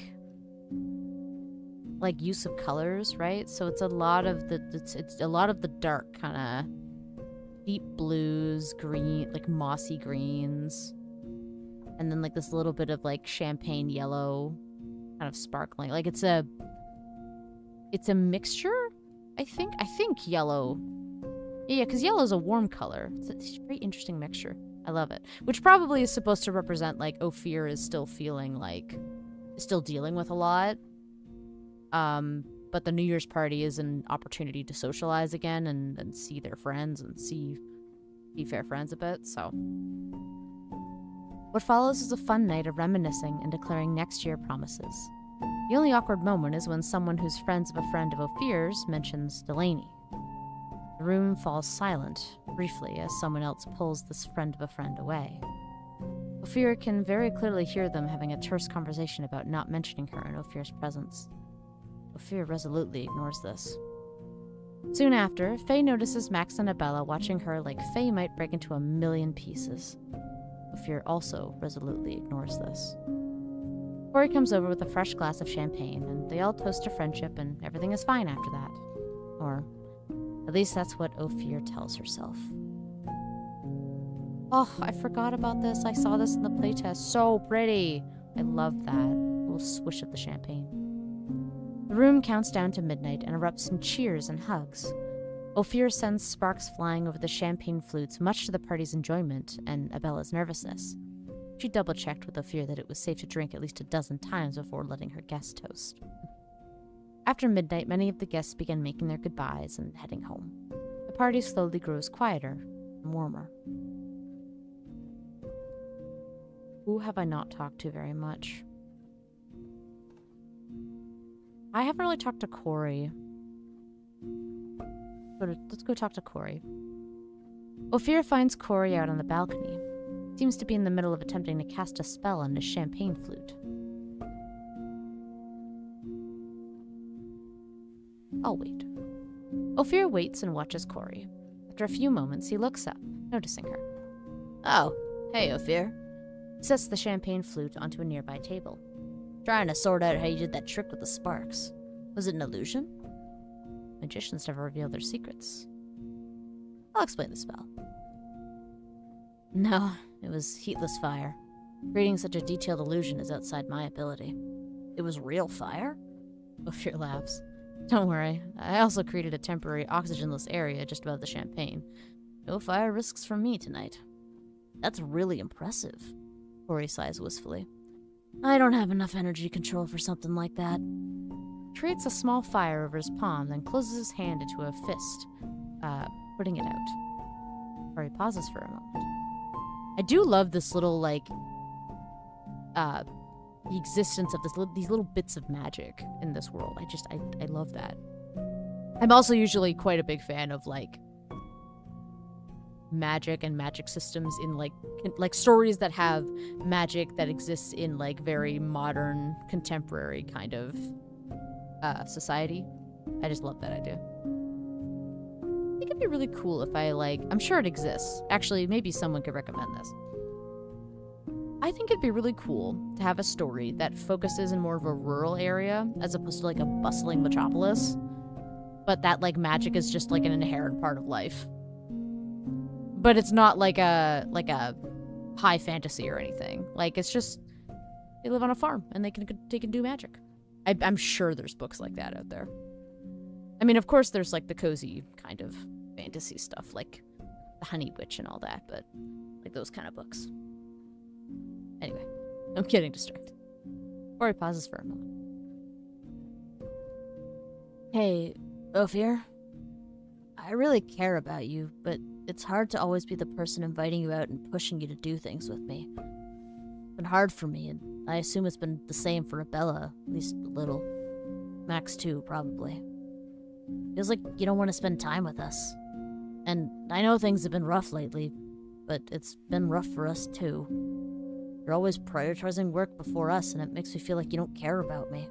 use of colors, right? So it's a lot of the dark kind of deep blues, green, like mossy greens, and then like this little bit of like champagne yellow, kind of sparkling. Like it's a mixture. I think yellow. Yeah, because yellow is a warm color. It's a very interesting mixture. I love it. Which probably is supposed to represent like Ophir is still feeling like still dealing with a lot. But the New Year's party is an opportunity to socialize again and see their friends and see fair friends a bit, so. What follows is a fun night of reminiscing and declaring next year promises. The only awkward moment is when someone who's friends of a friend of Ophir's mentions Delaney. The room falls silent, briefly, as someone else pulls this friend of a friend away. Ophir can very clearly hear them having a terse conversation about not mentioning her in Ophir's presence. Ophir resolutely ignores this. Soon after, Faye notices Max and Abella watching her like Faye might break into a million pieces. Ophir also resolutely ignores this. Corey comes over with a fresh glass of champagne, and they all toast to friendship, and everything is fine after that. Or, at least that's what Ophir tells herself. Oh, I forgot about this. I saw this in the playtest. So pretty. I love that. A little swish of the champagne. The room counts down to midnight and erupts in cheers and hugs. Ophir sends sparks flying over the champagne flutes, much to the party's enjoyment and Abella's nervousness. She double-checked with Ophir that it was safe to drink at least a dozen times before letting her guests toast. After midnight, many of the guests begin making their goodbyes and heading home. The party slowly grows quieter and warmer. Who have I not talked to very much? I haven't really talked to Corey. Let's go talk to Corey. Ophir finds Corey out on the balcony. Seems to be in the middle of attempting to cast a spell on his champagne flute. I'll wait. Ophir waits and watches Corey. After a few moments, he looks up, noticing her. Oh, hey, Ophir. He sets the champagne flute onto a nearby table. Trying to sort out how you did that trick with the sparks. Was it an illusion? Magicians never reveal their secrets. I'll explain the spell. No, it was heatless fire. Creating such a detailed illusion is outside my ability. It was real fire? Ophir laughs. Don't worry, I also created a temporary oxygenless area just above the champagne. No fire risks from me tonight. That's really impressive, Corey sighs wistfully. I don't have enough energy control for something like that. He creates a small fire over his palm, then closes his hand into a fist, putting it out. Corey pauses for a moment. I do love this little, like, the existence of these little bits of magic in this world. I love that. I'm also usually quite a big fan of, like, magic and magic systems in, like stories that have magic that exists in, like, very modern, contemporary kind of society. I just love that idea. I think it'd be really cool if I'm sure it exists. Actually, maybe someone could recommend this. I think it'd be really cool to have a story that focuses in more of a rural area as opposed to, like, a bustling metropolis, but that, like, magic is just, like, an inherent part of life. But it's not like a high fantasy or anything. Like, it's just they live on a farm and they can do magic. I'm sure there's books like that out there. I mean, of course, there's, like, the cozy kind of fantasy stuff, like the Honey Witch and all that, but, like, those kind of books. Anyway, I'm getting distracted. Corey pauses for a moment. Hey, Ophir. I really care about you, but it's hard to always be the person inviting you out and pushing you to do things with me. It's been hard for me, and I assume it's been the same for Abella, at least a little. Max too, probably. Feels like you don't want to spend time with us. And I know things have been rough lately, but it's been rough for us too. You're always prioritizing work before us, and it makes me feel like you don't care about me.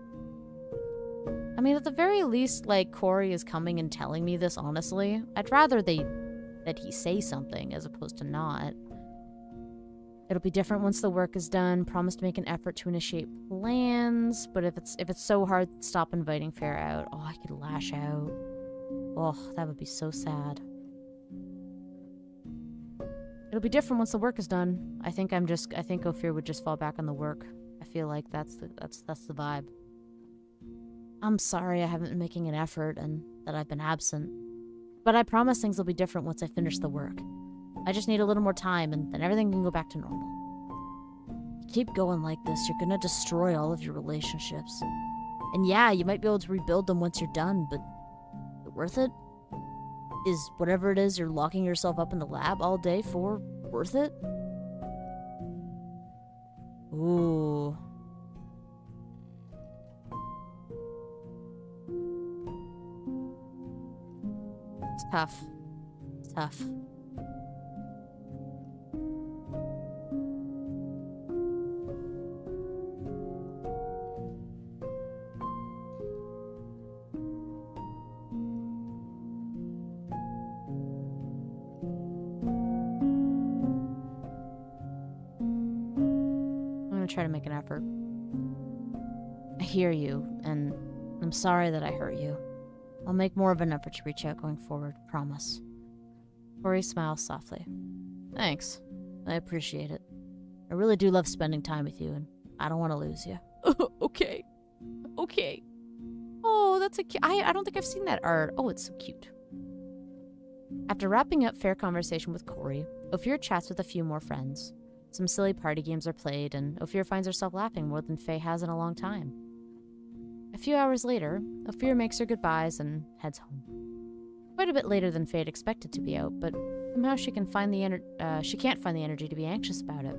I mean, at the very least, like, Corey is coming and telling me this honestly. I'd rather that he say something as opposed to not. It'll be different once the work is done. Promise to make an effort to initiate plans. But if it's so hard, stop inviting Fair out. Oh, I could lash out. Oh, that would be so sad. It'll be different once the work is done. I think Ophir would just fall back on the work. I feel like that's the vibe. I'm sorry I haven't been making an effort and that I've been absent. But I promise things will be different once I finish the work. I just need a little more time and then everything can go back to normal. If you keep going like this, you're gonna destroy all of your relationships. And yeah, you might be able to rebuild them once you're done, but is it worth it? Is whatever it is you're locking yourself up in the lab all day for worth it? Ooh. It's tough. It's tough. Try to make an effort. I hear you, and I'm sorry that I hurt you. I'll make more of an effort to reach out going forward, promise. Corey smiles softly. Thanks. I appreciate it. I really do love spending time with you, and I don't want to lose you. Okay. Okay. Oh, that's a cute... I don't think I've seen that art. Oh, it's so cute. After wrapping up Fair conversation with Corey, Ophir chats with a few more friends. Some silly party games are played, and Ophir finds herself laughing more than Faye has in a long time. A few hours later, Ophir makes her goodbyes and heads home. Quite a bit later than Faye had expected to be out, but somehow she can't find the energy to be anxious about it.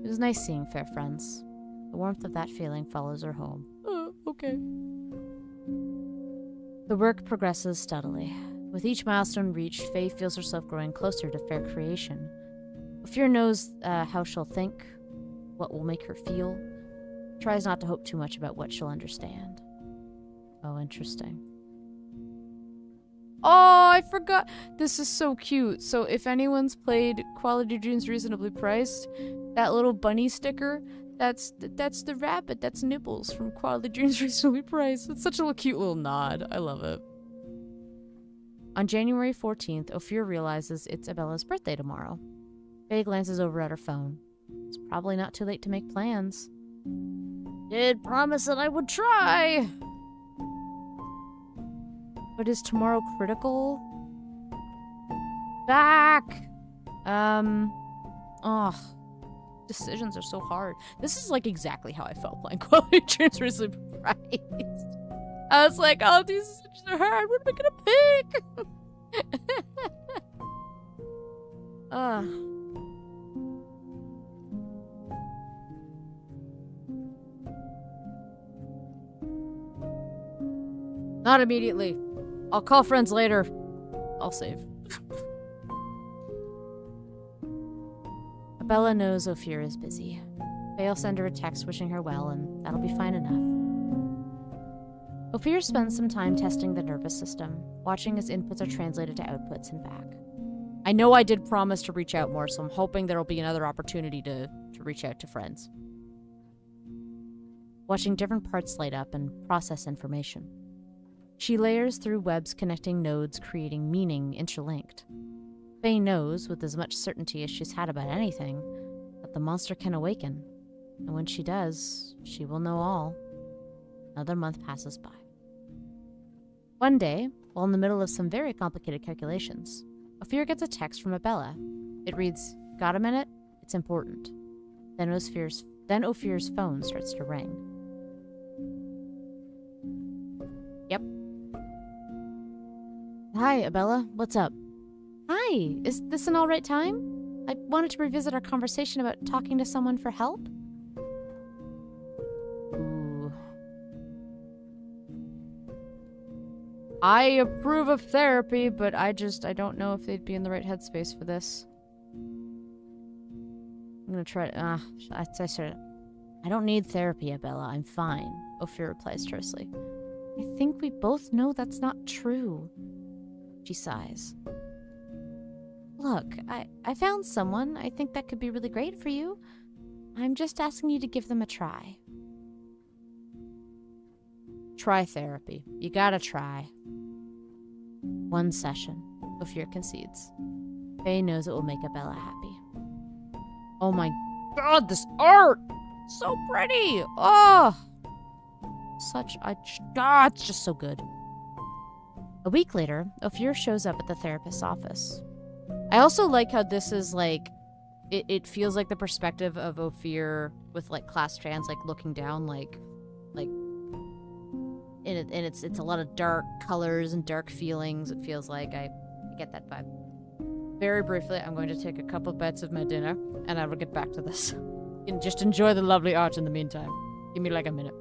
It was nice seeing Fair friends. The warmth of that feeling follows her home. Okay. The work progresses steadily. With each milestone reached, Faye feels herself growing closer to Fair creation. Ophir knows how she'll think, what will make her feel. Tries not to hope too much about what she'll understand. Oh, interesting. Oh, I forgot. This is so cute. So if anyone's played Quality Dreams Reasonably Priced, that little bunny sticker, that's the rabbit. That's Nibbles from Quality Dreams Reasonably Priced. It's such a cute little nod. I love it. On January 14th, Ophir realizes it's Abella's birthday tomorrow. Faye glances over at her phone. It's probably not too late to make plans. Did promise that I would try. But is tomorrow critical? Back! Decisions are so hard. This is like exactly how I felt playing Quality Dreams Reasonably Priced. I was like, oh, these decisions are hard. What am I gonna pick? Not immediately. I'll call friends later. I'll save. Abella knows Ophir is busy. Faye'll send her a text wishing her well, and that'll be fine enough. Ophir spends some time testing the nervous system, watching as inputs are translated to outputs and back. I know I did promise to reach out more, so I'm hoping there'll be another opportunity to reach out to friends. Watching different parts light up and process information. She layers through webs connecting nodes, creating meaning interlinked. Faye knows, with as much certainty as she's had about anything, that the monster can awaken, and when she does, she will know all. Another month passes by. One day, while in the middle of some very complicated calculations, Ophir gets a text from Abella. It reads, "Got a minute? It's important." Then Ophir's phone starts to ring. Yep. Hi, Abella. What's up? Hi, is this an alright time? I wanted to revisit our conversation about talking to someone for help. Ooh. I approve of therapy, but I don't know if they'd be in the right headspace for this. I'm gonna try I don't need therapy, Abella. I'm fine, Ophir replies tersely. I think we both know that's not true. She sighs. Well, Look, I found someone I think that could be really great for you. I'm just asking you to give them a try. Try therapy. You gotta try. One session. Ophir concedes. Faye knows it will make Abella happy. Oh my god, this art! So pretty! Oh! It's just so good. A week later, Ophir shows up at the therapist's office. I also like how this is like, it feels like the perspective of Ophir with like class trans, like looking down, like, and it's a lot of dark colors and dark feelings. It feels like I get that vibe. Very briefly, I'm going to take a couple bites of my dinner, and I will get back to this. And just enjoy the lovely art in the meantime. Give me like a minute.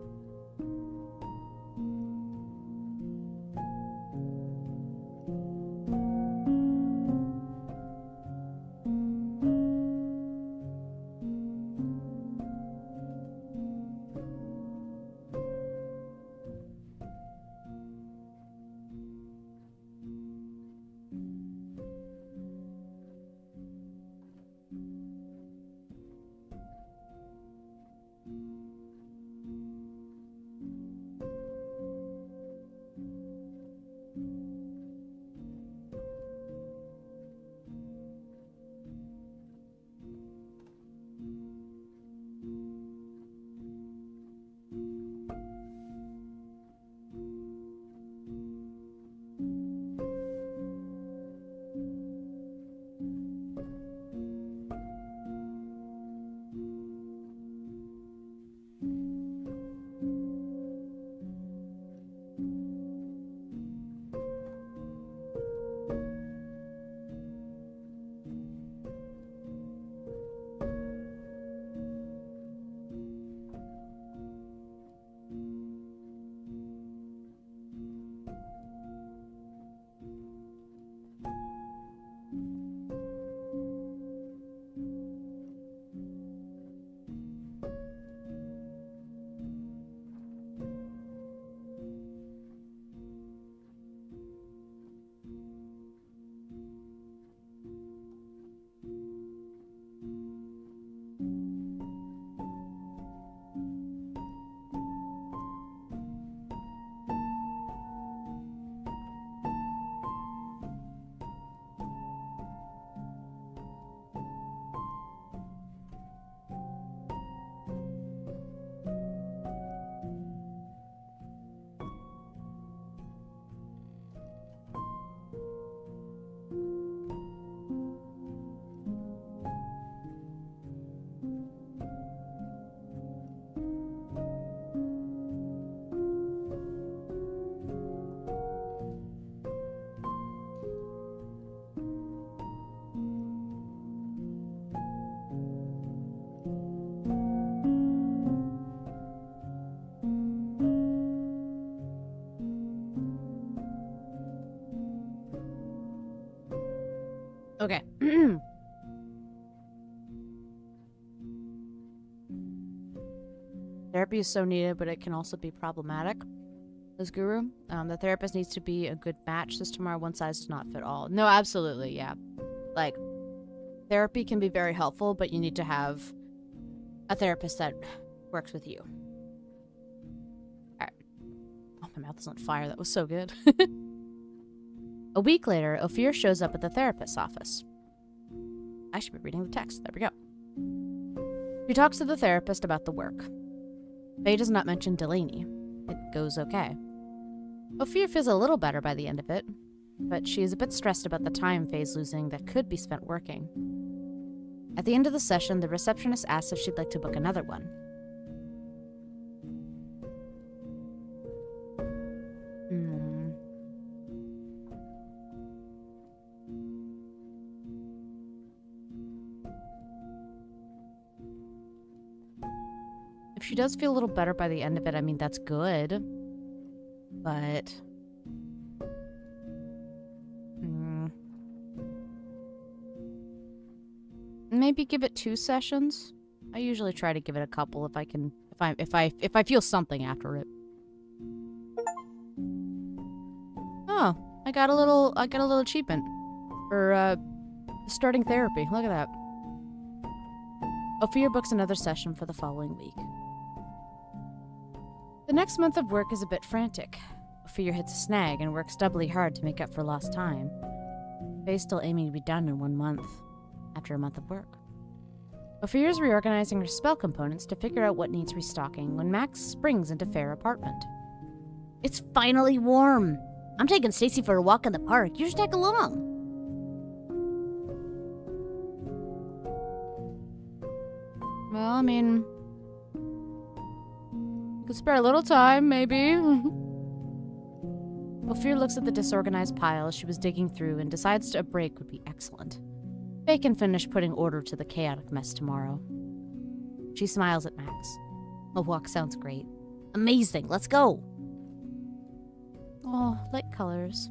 Okay. Therapy is so needed, but it can also be problematic. Says Guru. The therapist needs to be a good match. Says Tamara, one size does not fit all. No, absolutely, yeah. Like, therapy can be very helpful, but you need to have a therapist that works with you. Alright. Oh, my mouth is on fire. That was so good. A week later, Ophir shows up at the therapist's office. I should be reading the text. There we go. She talks to the therapist about the work. Faye does not mention Delaney. It goes okay. Ophir feels a little better by the end of it, but she is a bit stressed about the time Faye's losing that could be spent working. At the end of the session, the receptionist asks if she'd like to book another one. If she does feel a little better by the end of it, I mean, that's good. But... maybe give it 2 sessions. I usually try to give it a couple if I can, if I feel something after it. Oh, I got a little achievement for Starting therapy. Look at that. Ophir books another session for the following week. The next month of work is a bit frantic. Ophir hits a snag and works doubly hard to make up for lost time. Faye's still aiming to be done in 1 month, after a month of work. Ophir is reorganizing her spell components to figure out what needs restocking when Max springs into Fair's apartment. It's finally warm. I'm taking Stacy for a walk in the park. You should tag along. Well, I mean, you could spare a little time, maybe. Ophir looks at the disorganized pile she was digging through and decides a break would be excellent. Faye can finish putting order to the chaotic mess tomorrow. She smiles at Max. A walk sounds great. Amazing. Let's go. Oh, light colors.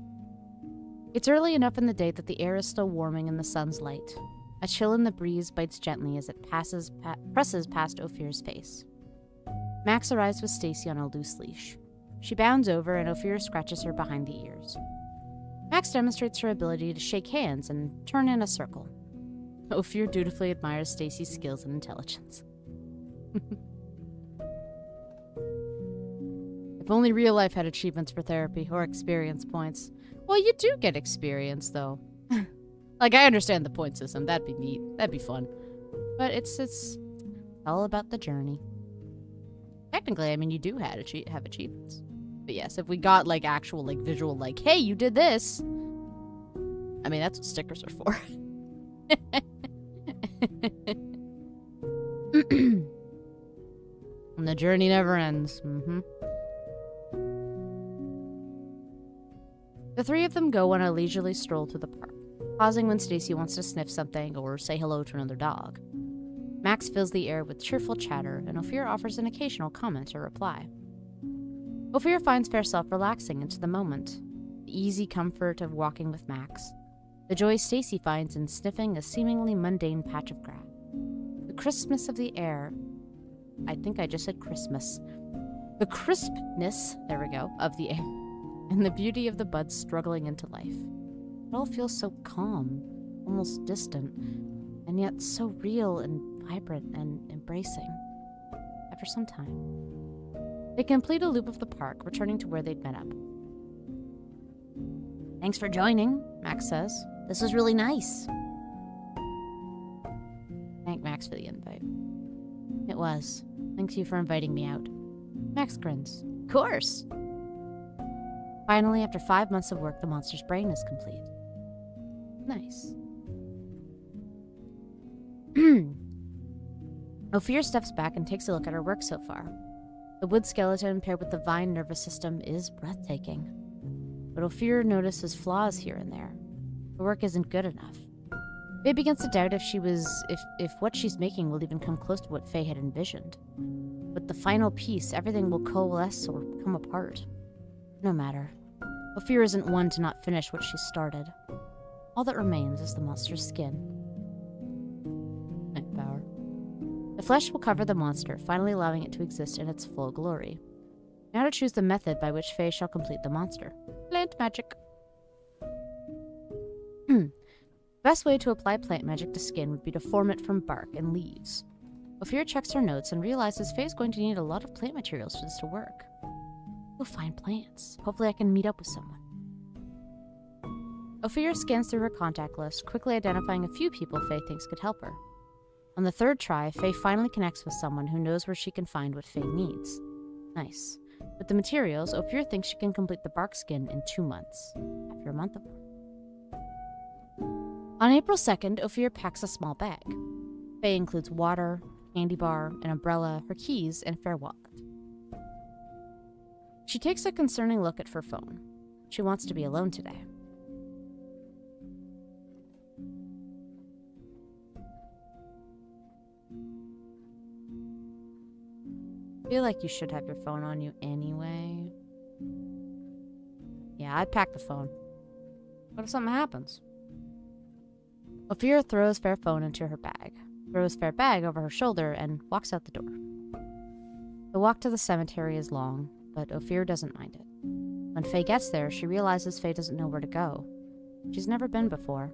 It's early enough in the day that the air is still warming in the sun's light. A chill in the breeze bites gently as it presses past Ophir's face. Max arrives with Stacy on a loose leash. She bounds over and Ophir scratches her behind the ears. Max demonstrates her ability to shake hands and turn in a circle. Ophir dutifully admires Stacy's skills and intelligence. If only real life had achievements for therapy or experience points. Well, you do get experience, though. Like, I understand the point system. That'd be neat. That'd be fun. But it's all about the journey. Technically, I mean, you do have achievements. But yes, if we got, like, actual, like, visual, like, hey, you did this. I mean, that's what stickers are for. And the journey never ends. The three of them go on a leisurely stroll through the park, pausing when Stacy wants to sniff something or say hello to another dog. Max fills the air with cheerful chatter, and Ophir offers an occasional comment or reply. Ophir finds Fairself relaxing into the moment, the easy comfort of walking with Max, the joy Stacy finds in sniffing a seemingly mundane patch of grass, the crispness of the air. I think I just said Christmas. The crispness, there we go, of the air, and the beauty of the buds struggling into life. It all feels so calm, almost distant, and yet so real and vibrant and embracing. After some time, they complete a loop of the park, returning to where they'd met up. Thanks for joining, Max says. This was really nice. Thank Max for the invite. It was. Thanks you for inviting me out. Max grins. Of course. Finally, after 5 months of work, the monster's brain is complete. Nice. Ophir steps back and takes a look at her work so far. The wood skeleton paired with the vine nervous system is breathtaking. But Ophir notices flaws here and there. The work isn't good enough. Faye begins to doubt if what she's making will even come close to what Faye had envisioned. With the final piece, everything will coalesce or come apart. No matter. Ophir isn't one to not finish what she started. All that remains is the monster's skin. Night power. The flesh will cover the monster, finally allowing it to exist in its full glory. Now to choose the method by which Faye shall complete the monster. Plant magic. The best way to apply plant magic to skin would be to form it from bark and leaves. Ophir checks her notes and realizes Faye's going to need a lot of plant materials for this to work. We'll find plants. Hopefully I can meet up with someone. Ophir scans through her contact list, quickly identifying a few people Faye thinks could help her. On the third try, Faye finally connects with someone who knows where she can find what Faye needs. Nice. With the materials, Ophir thinks she can complete the bark skin in 2 months, after a month of work. On April 2nd, Ophir packs a small bag. Faye includes water, a candy bar, an umbrella, her keys, and Fair wallet. She takes a concerning look at her phone. She wants to be alone today. I feel like you should have your phone on you anyway. Yeah, I'd pack the phone. What if something happens? Ophir throws Fair phone into her bag, throws Fair bag over her shoulder, and walks out the door. The walk to the cemetery is long, but Ophir doesn't mind it. When Faye gets there, she realizes Faye doesn't know where to go. She's never been before.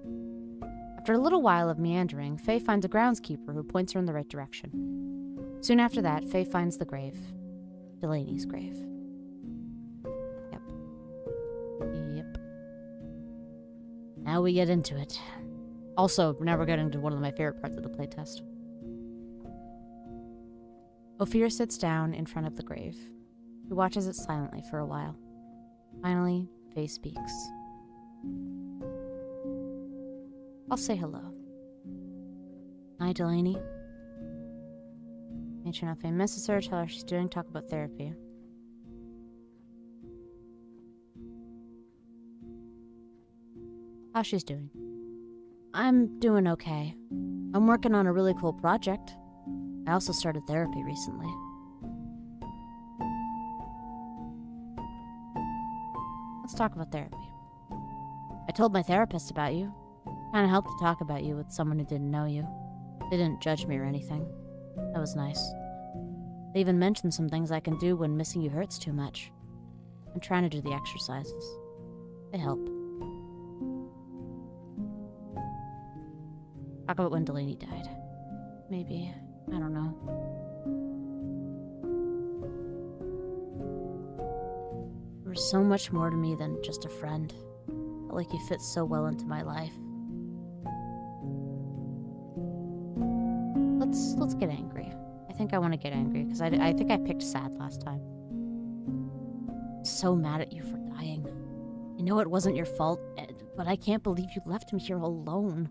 After a little while of meandering, Faye finds a groundskeeper who points her in the right direction. Soon after that, Faye finds the grave. Delaney's grave. Yep. Now we get into it. Also, now we're getting to one of my favorite parts of the playtest. Ophir sits down in front of the grave. He watches it silently for a while. Finally, Faye speaks. I'll say hello. Hi, Delaney. Make sure Faye misses her, tell her she's doing, talk about therapy. How she's doing? I'm doing okay. I'm working on a really cool project. I also started therapy recently. Let's talk about therapy. I told my therapist about you. Kinda helped to talk about you with someone who didn't know you. They didn't judge me or anything. That was nice. They even mentioned some things I can do when missing you hurts too much. I'm trying to do the exercises. They help. Talk about when Delaney died. Maybe. I don't know. You were so much more to me than just a friend. Felt like you fit so well into my life. Let's get angry. I think I want to get angry because I think I picked sad last time. I'm so mad at you for dying. I know it wasn't your fault, but I can't believe you left me here alone.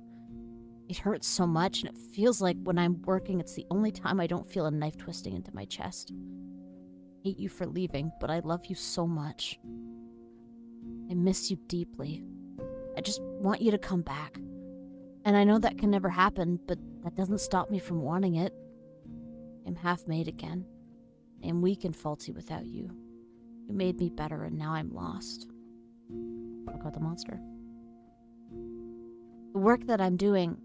It hurts so much, and it feels like when I'm working, it's the only time I don't feel a knife twisting into my chest. I hate you for leaving, but I love you so much. I miss you deeply. I just want you to come back. And I know that can never happen, but that doesn't stop me from wanting it. I'm half-made again. I am weak and faulty without you. You made me better, and now I'm lost. Talk about the monster. The work that I'm doing,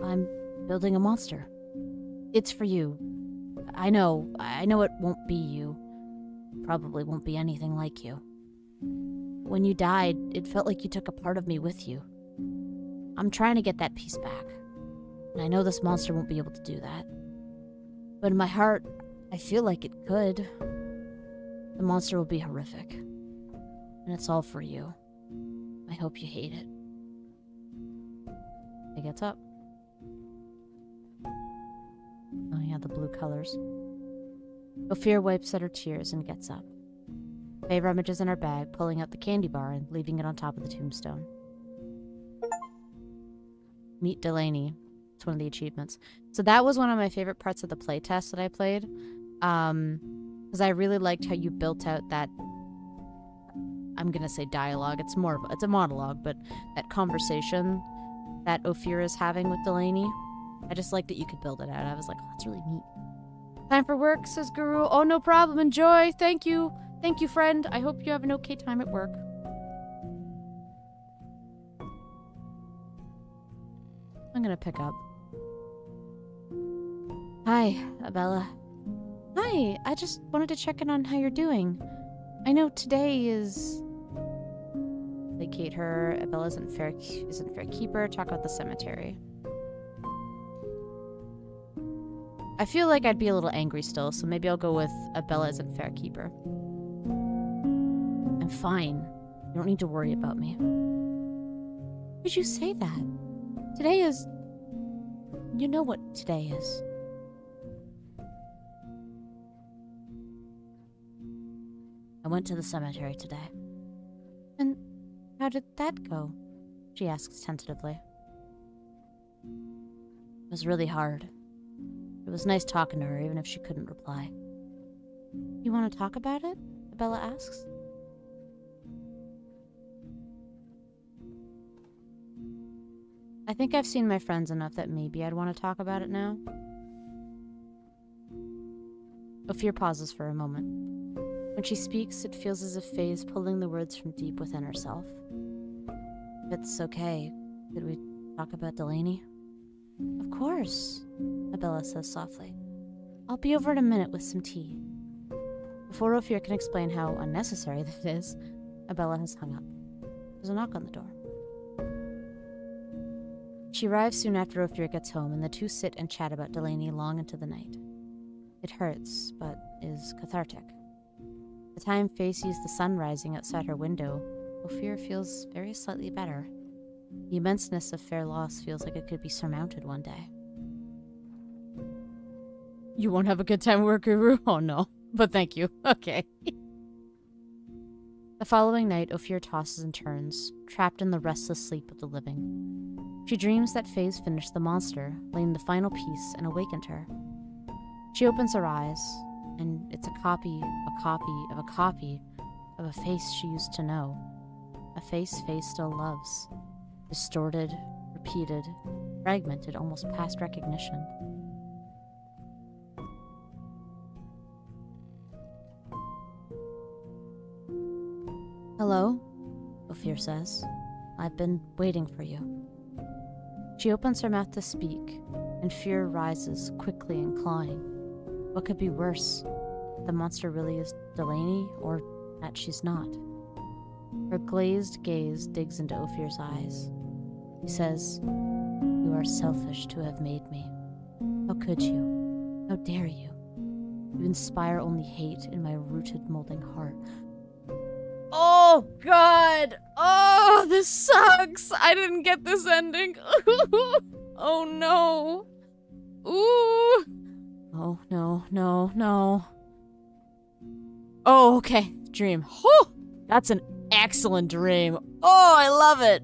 I'm building a monster. It's for you. I know it won't be you. Probably won't be anything like you. When you died, it felt like you took a part of me with you. I'm trying to get that piece back. And I know this monster won't be able to do that. But in my heart, I feel like it could. The monster will be horrific. And it's all for you. I hope you hate it. He gets up. Oh yeah, the blue colors. Ophir wipes at her tears and gets up. Faye rummages in her bag, pulling out the candy bar and leaving it on top of the tombstone. Meet Delaney. It's one of the achievements. So that was one of my favorite parts of the playtest that I played. Because I really liked how you built out that, I'm gonna say dialogue. It's a monologue, but that conversation that Ophir is having with Delaney. I just like that you could build it out. I was like, oh, that's really neat. Time for work, says Guru. Oh, no problem. Enjoy. Thank you. Thank you, friend. I hope you have an okay time at work. I'm gonna pick up. Hi, Abella. Hi. I just wanted to check in on how you're doing. I know today is... Placate her. Abella isn't fair keeper. Talk about the cemetery. I feel like I'd be a little angry still, so maybe I'll go with Abella isn't fair keeper. I'm fine. You don't need to worry about me. Why did you say that? Today is... You know what today is. I went to the cemetery today. And how did that go? She asks tentatively. It was really hard. It was nice talking to her, even if she couldn't reply. You want to talk about it? Abella asks. I think I've seen my friends enough that maybe I'd want to talk about it now. Ophir pauses for a moment. When she speaks, it feels as if Faye is pulling the words from deep within herself. If it's okay, could we talk about Delaney? Of course, Abella says softly. I'll be over in a minute with some tea. Before Ophir can explain how unnecessary that is, Abella has hung up. There's a knock on the door. She arrives soon after Ophir gets home, and the two sit and chat about Delaney long into the night. It hurts, but is cathartic. The time Faye sees the sun rising outside her window, Ophir feels very slightly better. The immenseness of Fair loss feels like it could be surmounted one day. You won't have a good time at work, Guru? Oh no. But thank you. Okay. The following night, Ophir tosses and turns, trapped in the restless sleep of the living. She dreams that Faye's finished the monster, laid the final piece, and awakened her. She opens her eyes, and it's a copy of a face she used to know. A face Faye still loves. Distorted, repeated, fragmented almost past recognition. Hello, Ophir says. I've been waiting for you. She opens her mouth to speak, and fear rises, quickly and clawing. What could be worse? The monster really is Delaney, or that she's not. Her glazed gaze digs into Ophir's eyes. He says, "You are selfish to have made me. How could you? How dare you? You inspire only hate in my rooted, molding heart." Oh, God. Oh, this sucks. I didn't get this ending. Oh, no. Ooh. Oh, no. Oh, okay. Dream. Whew. That's an excellent dream. Oh, I love it.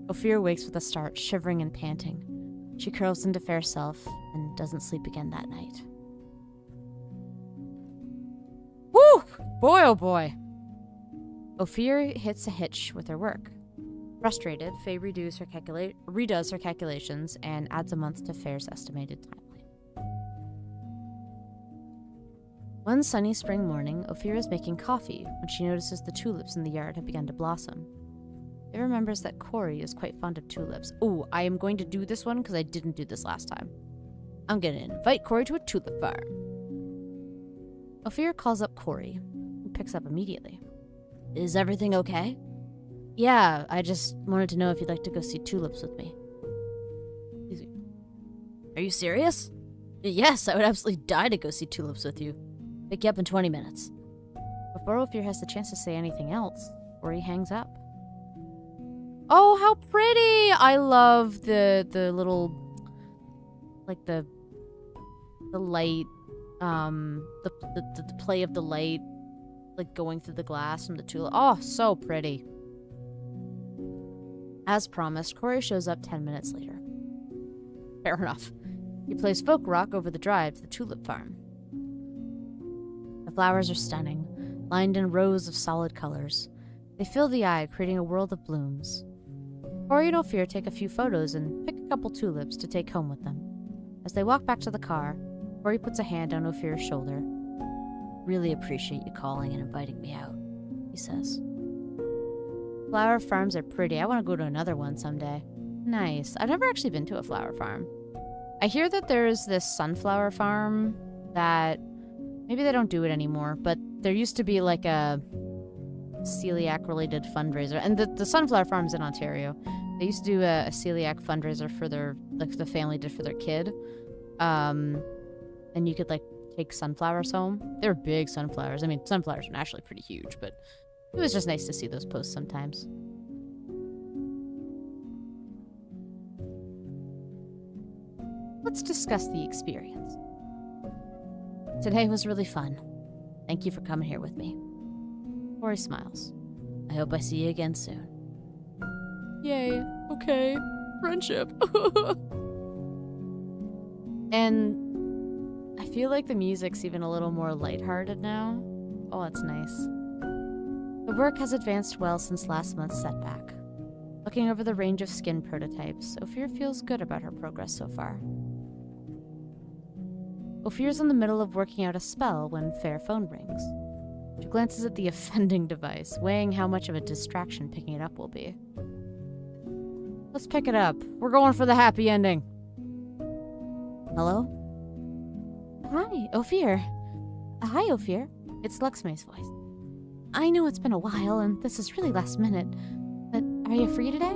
Ophir wakes with a start, shivering and panting. She curls into Fair Self and doesn't sleep again that night. Woo! Boy, oh boy. Ophir hits a hitch with her work. Frustrated, Faye redoes her calculations and adds a month to Fair's estimated timeline. One sunny spring morning, Ophir is making coffee when she notices the tulips in the yard have begun to blossom. It remembers that Corey is quite fond of tulips. Ooh, I am going to do this one because I didn't do this last time. I'm going to invite Corey to a tulip farm. Ophir calls up Corey, who picks up immediately. Is everything okay? Yeah, I just wanted to know if you'd like to go see tulips with me. Easy. Are you serious? Yes, I would absolutely die to go see tulips with you. Pick you up in 20 minutes. Before Ophir has the chance to say anything else, Corey hangs up. Oh, how pretty! I love the little, like the light, the play of the light, like going through the glass from the tulip. Oh, so pretty. As promised, Corey shows up 10 minutes later. Fair enough. He plays folk rock over the drive to the tulip farm. The flowers are stunning, lined in rows of solid colors. They fill the eye, creating a world of blooms. Corey and Ophir take a few photos and pick a couple tulips to take home with them. As they walk back to the car, Corey puts a hand on Ophir's shoulder. Really appreciate you calling and inviting me out, he says. Flower farms are pretty. I want to go to another one someday. Nice. I've never actually been to a flower farm. I hear that there's this sunflower farm that maybe they don't do it anymore, but there used to be like a celiac-related fundraiser, and the sunflower farm's in Ontario. They used to do a celiac fundraiser for the family did for their kid, and you could take sunflowers home. They're big sunflowers. I mean, sunflowers are naturally pretty huge, but it was just nice to see those posts sometimes. Let's discuss the experience. Today was really fun. Thank you for coming here with me. Corey smiles. I hope I see you again soon. Yay. Okay. Friendship. And I feel like the music's even a little more lighthearted now. Oh, that's nice. The work has advanced well since last month's setback. Looking over the range of skin prototypes, Ophir feels good about her progress so far. Ophir's in the middle of working out a spell when Fair phone rings. She glances at the offending device, weighing how much of a distraction picking it up will be. Let's pick it up. We're going for the happy ending. Hello? Hi, Ophir. Hi, Ophir. It's Luxmay's voice. I know it's been a while, and this is really last minute, but are you free today?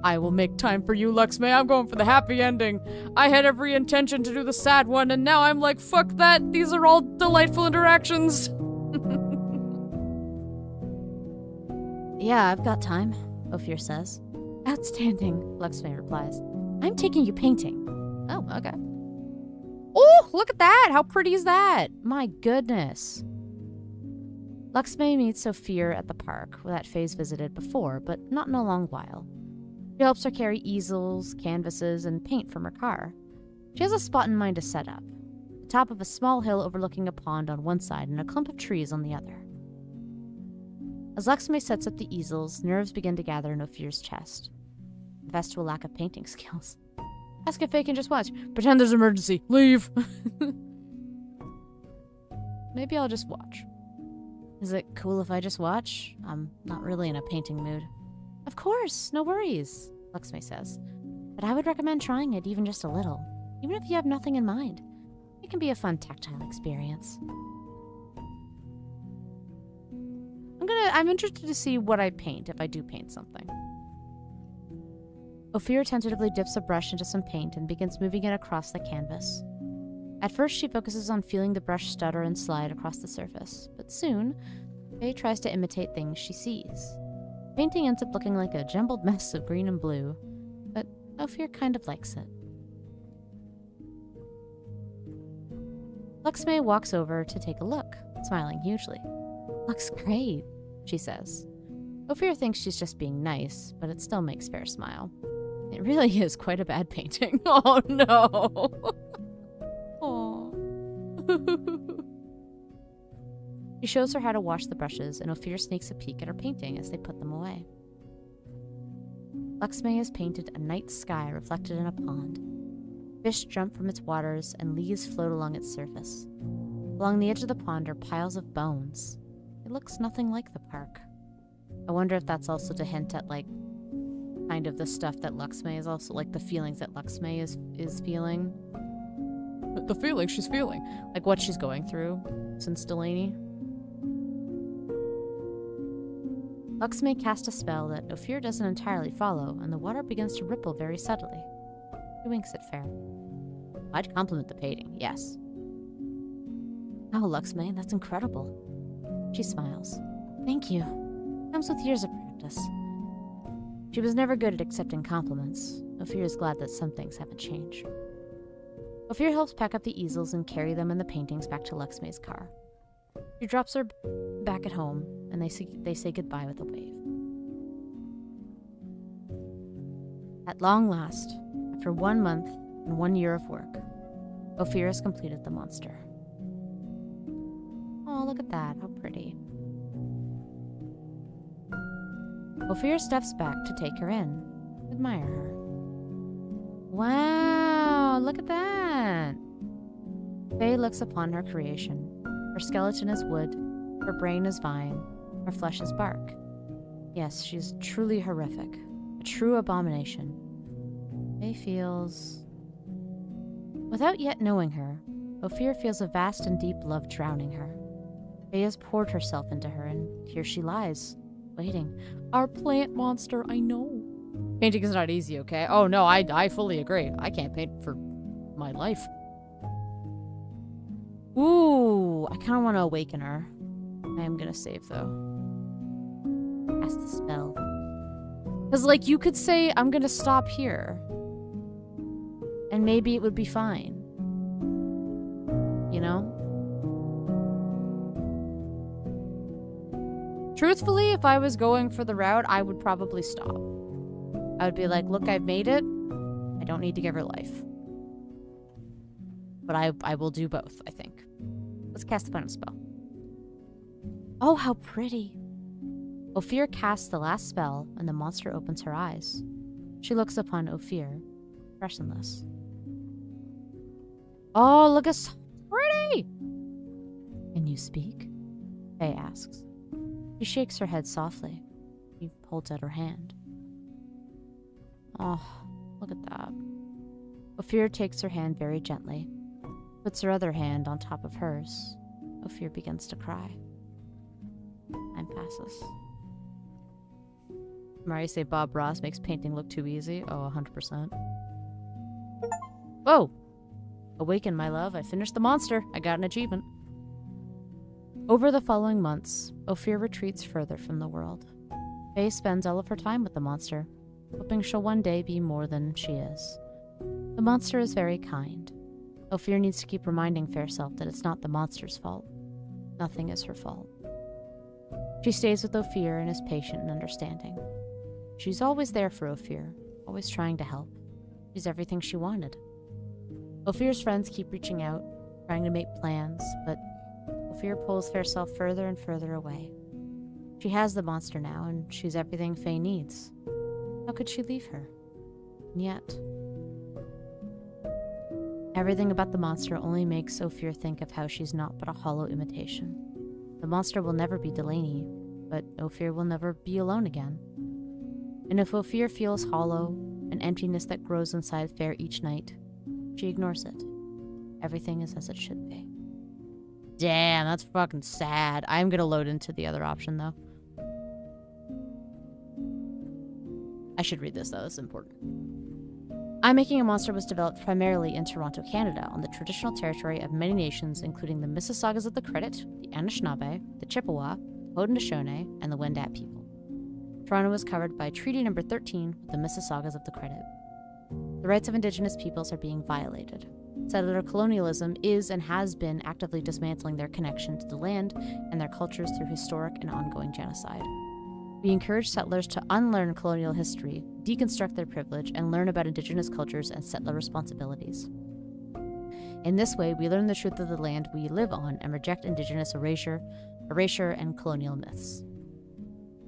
I will make time for you, Luxmay. I'm going for the happy ending. I had every intention to do the sad one, and now I'm like, fuck that. These are all delightful interactions. Yeah, I've got time, Ophir says. Outstanding, Luxmay replies. I'm taking you painting. Oh, okay. Oh, look at that. How pretty is that? My goodness. Luxmay meets Ophir at the park, where that Faye's visited before, but not in a long while. She helps her carry easels, canvases, and paint from her car. She has a spot in mind to set up, the top of a small hill overlooking a pond on one side and a clump of trees on the other. As Luxmay sets up the easels, nerves begin to gather in Ophir's chest. Confess to a lack of painting skills. Ask if Faye can just watch. Pretend there's an emergency. Leave. Maybe I'll just watch. Is it cool if I just watch? I'm not really in a painting mood. Of course, no worries, Luxmay says. But I would recommend trying it even just a little, even if you have nothing in mind. It can be a fun tactile experience. I'm interested to see what I paint if I do paint something. Ophir tentatively dips a brush into some paint and begins moving it across the canvas. At first, she focuses on feeling the brush stutter and slide across the surface, but soon, Faye tries to imitate things she sees. Painting ends up looking like a jumbled mess of green and blue, but Ophir kind of likes it. Luxmay walks over to take a look, smiling hugely. Looks great, she says. Ophir thinks she's just being nice, but it still makes Faye smile. It really is quite a bad painting. Oh no! Oh. She shows her how to wash the brushes, and Ophir sneaks a peek at her painting as they put them away. Luxmay has painted a night sky reflected in a pond. Fish jump from its waters, and leaves float along its surface. Along the edge of the pond are piles of bones. It looks nothing like the park. I wonder if that's also to hint at, like, kind of the stuff that Luxmay is also, like, the feelings that Luxmay is feeling. The feelings she's feeling. Like, what she's going through since Delaney. Luxmay casts a spell that Ophir doesn't entirely follow, and the water begins to ripple very subtly. He winks at Faye. I'd compliment the painting, yes. Oh, Luxmay, that's incredible. She smiles. Thank you. Comes with years of practice. She was never good at accepting compliments. Ophir is glad that some things haven't changed. Ophir helps pack up the easels and carry them and the paintings back to Luxmay's car. She drops her back at home, and they say goodbye with a wave. At long last, after 1 month and 1 year of work, Ophir has completed the monster. Oh, look at that, how pretty. Ophir steps back to take her in, admire her. Wow, look at that! Faye looks upon her creation. Her skeleton is wood, her brain is vine, her flesh is bark. Yes, she's truly horrific, a true abomination. Faye feels... Without yet knowing her, Ophir feels a vast and deep love drowning her. Faye has poured herself into her, and here she lies, waiting. Our plant monster, I know. Painting is not easy, okay? Oh no, I fully agree. I can't paint for my life. Ooh, I kind of want to awaken her. I am gonna save, though. Cast the spell. Because, like, you could say, I'm gonna stop here. And maybe it would be fine. You know? Truthfully, if I was going for the route, I would probably stop. I would be like, look, I've made it. I don't need to give her life. But I will do both, I think. Let's cast the final spell. Oh, how pretty. Ophir casts the last spell, and the monster opens her eyes. She looks upon Ophir, expressionless. Oh, look, it's so pretty! Can you speak? Faye asks. She shakes her head softly. She holds out her hand. Oh, look at that. Ophir takes her hand very gently, puts her other hand on top of hers. Ophir begins to cry. Time passes. Mario say Bob Ross makes painting look too easy. Oh, 100%. Whoa! Awaken, my love. I finished the monster. I got an achievement. Over the following months, Ophir retreats further from the world. Faye spends all of her time with the monster, hoping she'll one day be more than she is. The monster is very kind. Ophir needs to keep reminding Fairself that it's not the monster's fault. Nothing is her fault. She stays with Ophir and is patient and understanding. She's always there for Ophir, always trying to help. She's everything she wanted. Ophir's friends keep reaching out, trying to make plans, but Ophir pulls Fairself further and further away. She has the monster now, and she's everything Faye needs. How could she leave her? And yet, everything about the monster only makes Ophir think of how she's not but a hollow imitation. The monster will never be Delaney, but Ophir will never be alone again. And if Ophir feels hollow, an emptiness that grows inside Fair each night, she ignores it. Everything is as it should be. Damn, that's fucking sad. I'm gonna load into the other option, though. I should read this, though. This is important. I'm Making a Monster was developed primarily in Toronto, Canada, on the traditional territory of many nations, including the Mississaugas of the Credit, the Anishinaabe, the Chippewa, the Haudenosaunee, and the Wendat people. Toronto was covered by Treaty Number 13 with the Mississaugas of the Credit. The rights of Indigenous peoples are being violated. Settler colonialism is and has been actively dismantling their connection to the land and their cultures through historic and ongoing genocide. We encourage settlers to unlearn colonial history, deconstruct their privilege, and learn about Indigenous cultures and settler responsibilities. In this way, we learn the truth of the land we live on and reject Indigenous erasure, and colonial myths.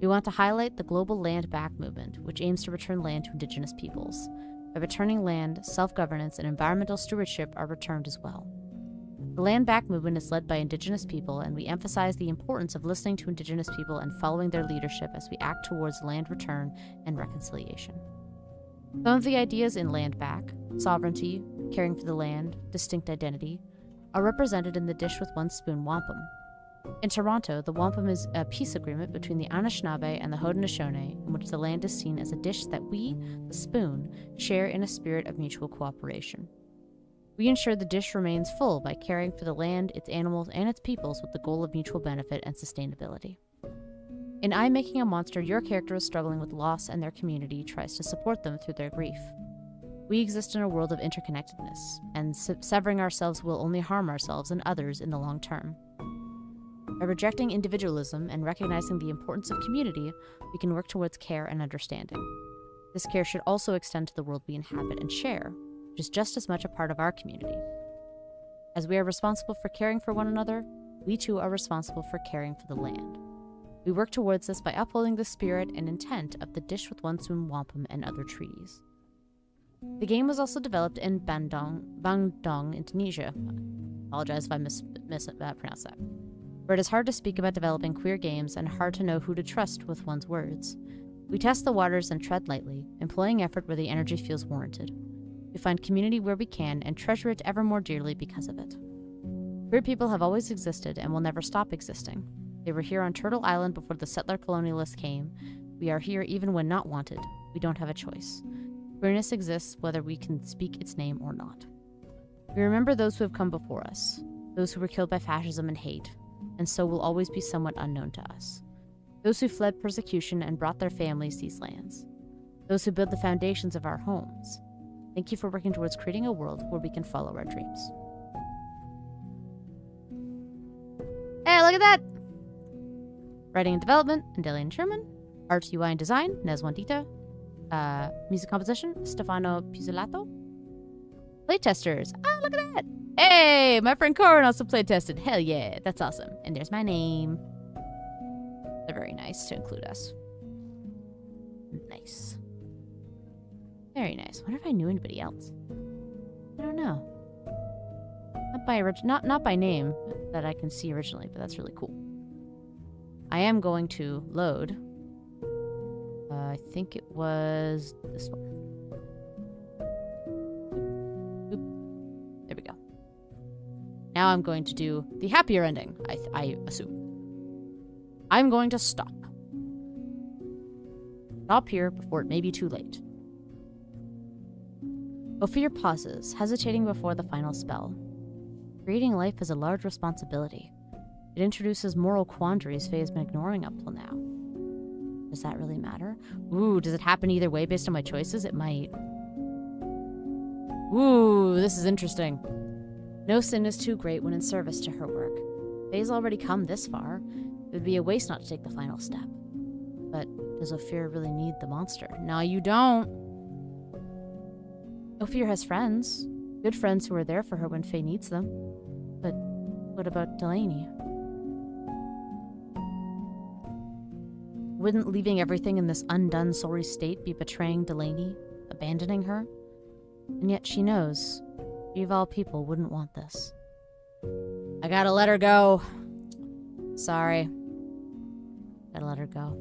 We want to highlight the global Land Back movement, which aims to return land to Indigenous peoples. By returning land, self-governance, and environmental stewardship are returned as well. The Land Back movement is led by Indigenous people, and we emphasize the importance of listening to Indigenous people and following their leadership as we act towards land return and reconciliation. Some of the ideas in Land Back, sovereignty, caring for the land, distinct identity, are represented in the Dish with One Spoon wampum. In Toronto, the wampum is a peace agreement between the Anishinaabe and the Haudenosaunee, in which the land is seen as a dish that we, the spoon, share in a spirit of mutual cooperation. We ensure the dish remains full by caring for the land, its animals, and its peoples with the goal of mutual benefit and sustainability. In I'm Making a Monster, your character is struggling with loss and their community tries to support them through their grief. We exist in a world of interconnectedness, and severing ourselves will only harm ourselves and others in the long term. By rejecting individualism and recognizing the importance of community, we can work towards care and understanding. This care should also extend to the world we inhabit and share, which is just as much a part of our community. As we are responsible for caring for one another, we too are responsible for caring for the land. We work towards this by upholding the spirit and intent of the Dish with One Spoon wampum and other treaties. The game was also developed in Bandung, Indonesia. Apologize if I mispronounced that. Where it is hard to speak about developing queer games and hard to know who to trust with one's words. We test the waters and tread lightly, employing effort where the energy feels warranted. We find community where we can and treasure it ever more dearly because of it. Queer people have always existed and will never stop existing. They were here on Turtle Island before the settler colonialists came. We are here even when not wanted. We don't have a choice. Queerness exists whether we can speak its name or not. We remember those who have come before us, those who were killed by fascism and hate, and so will always be somewhat unknown to us. Those who fled persecution and brought their families these lands. Those who built the foundations of our homes. Thank you for working towards creating a world where we can follow our dreams. Hey, look at that! Writing and development, Andelian Sherman. Art, UI, and design, Nezwan Dita. Music composition, Stefano Pizzolato. Playtesters. Ah, look at that! Hey, my friend Corin also playtested. Hell yeah, that's awesome. And there's my name. They're very nice to include us. Nice. Very nice. I wonder if I knew anybody else. I don't know. Not by name that I can see originally, but that's really cool. I am going to load. I think it was this one. Oop. There we go. Now I'm going to do the happier ending, I assume. I'm going to stop. Stop here before it may be too late. Ophir pauses, hesitating before the final spell. Creating life is a large responsibility. It introduces moral quandaries Faye has been ignoring up till now. Does that really matter? Ooh, does it happen either way based on my choices? It might. Ooh, this is interesting. No sin is too great when in service to her work. Faye's already come this far. It would be a waste not to take the final step. But does Ophir really need the monster? No, you don't. Ophir has friends. Good friends who are there for her when Faye needs them. But what about Delaney? Wouldn't leaving everything in this undone, sorry state be betraying Delaney, abandoning her? And yet she knows, she of all people wouldn't want this. I gotta let her go. Sorry. Gotta let her go.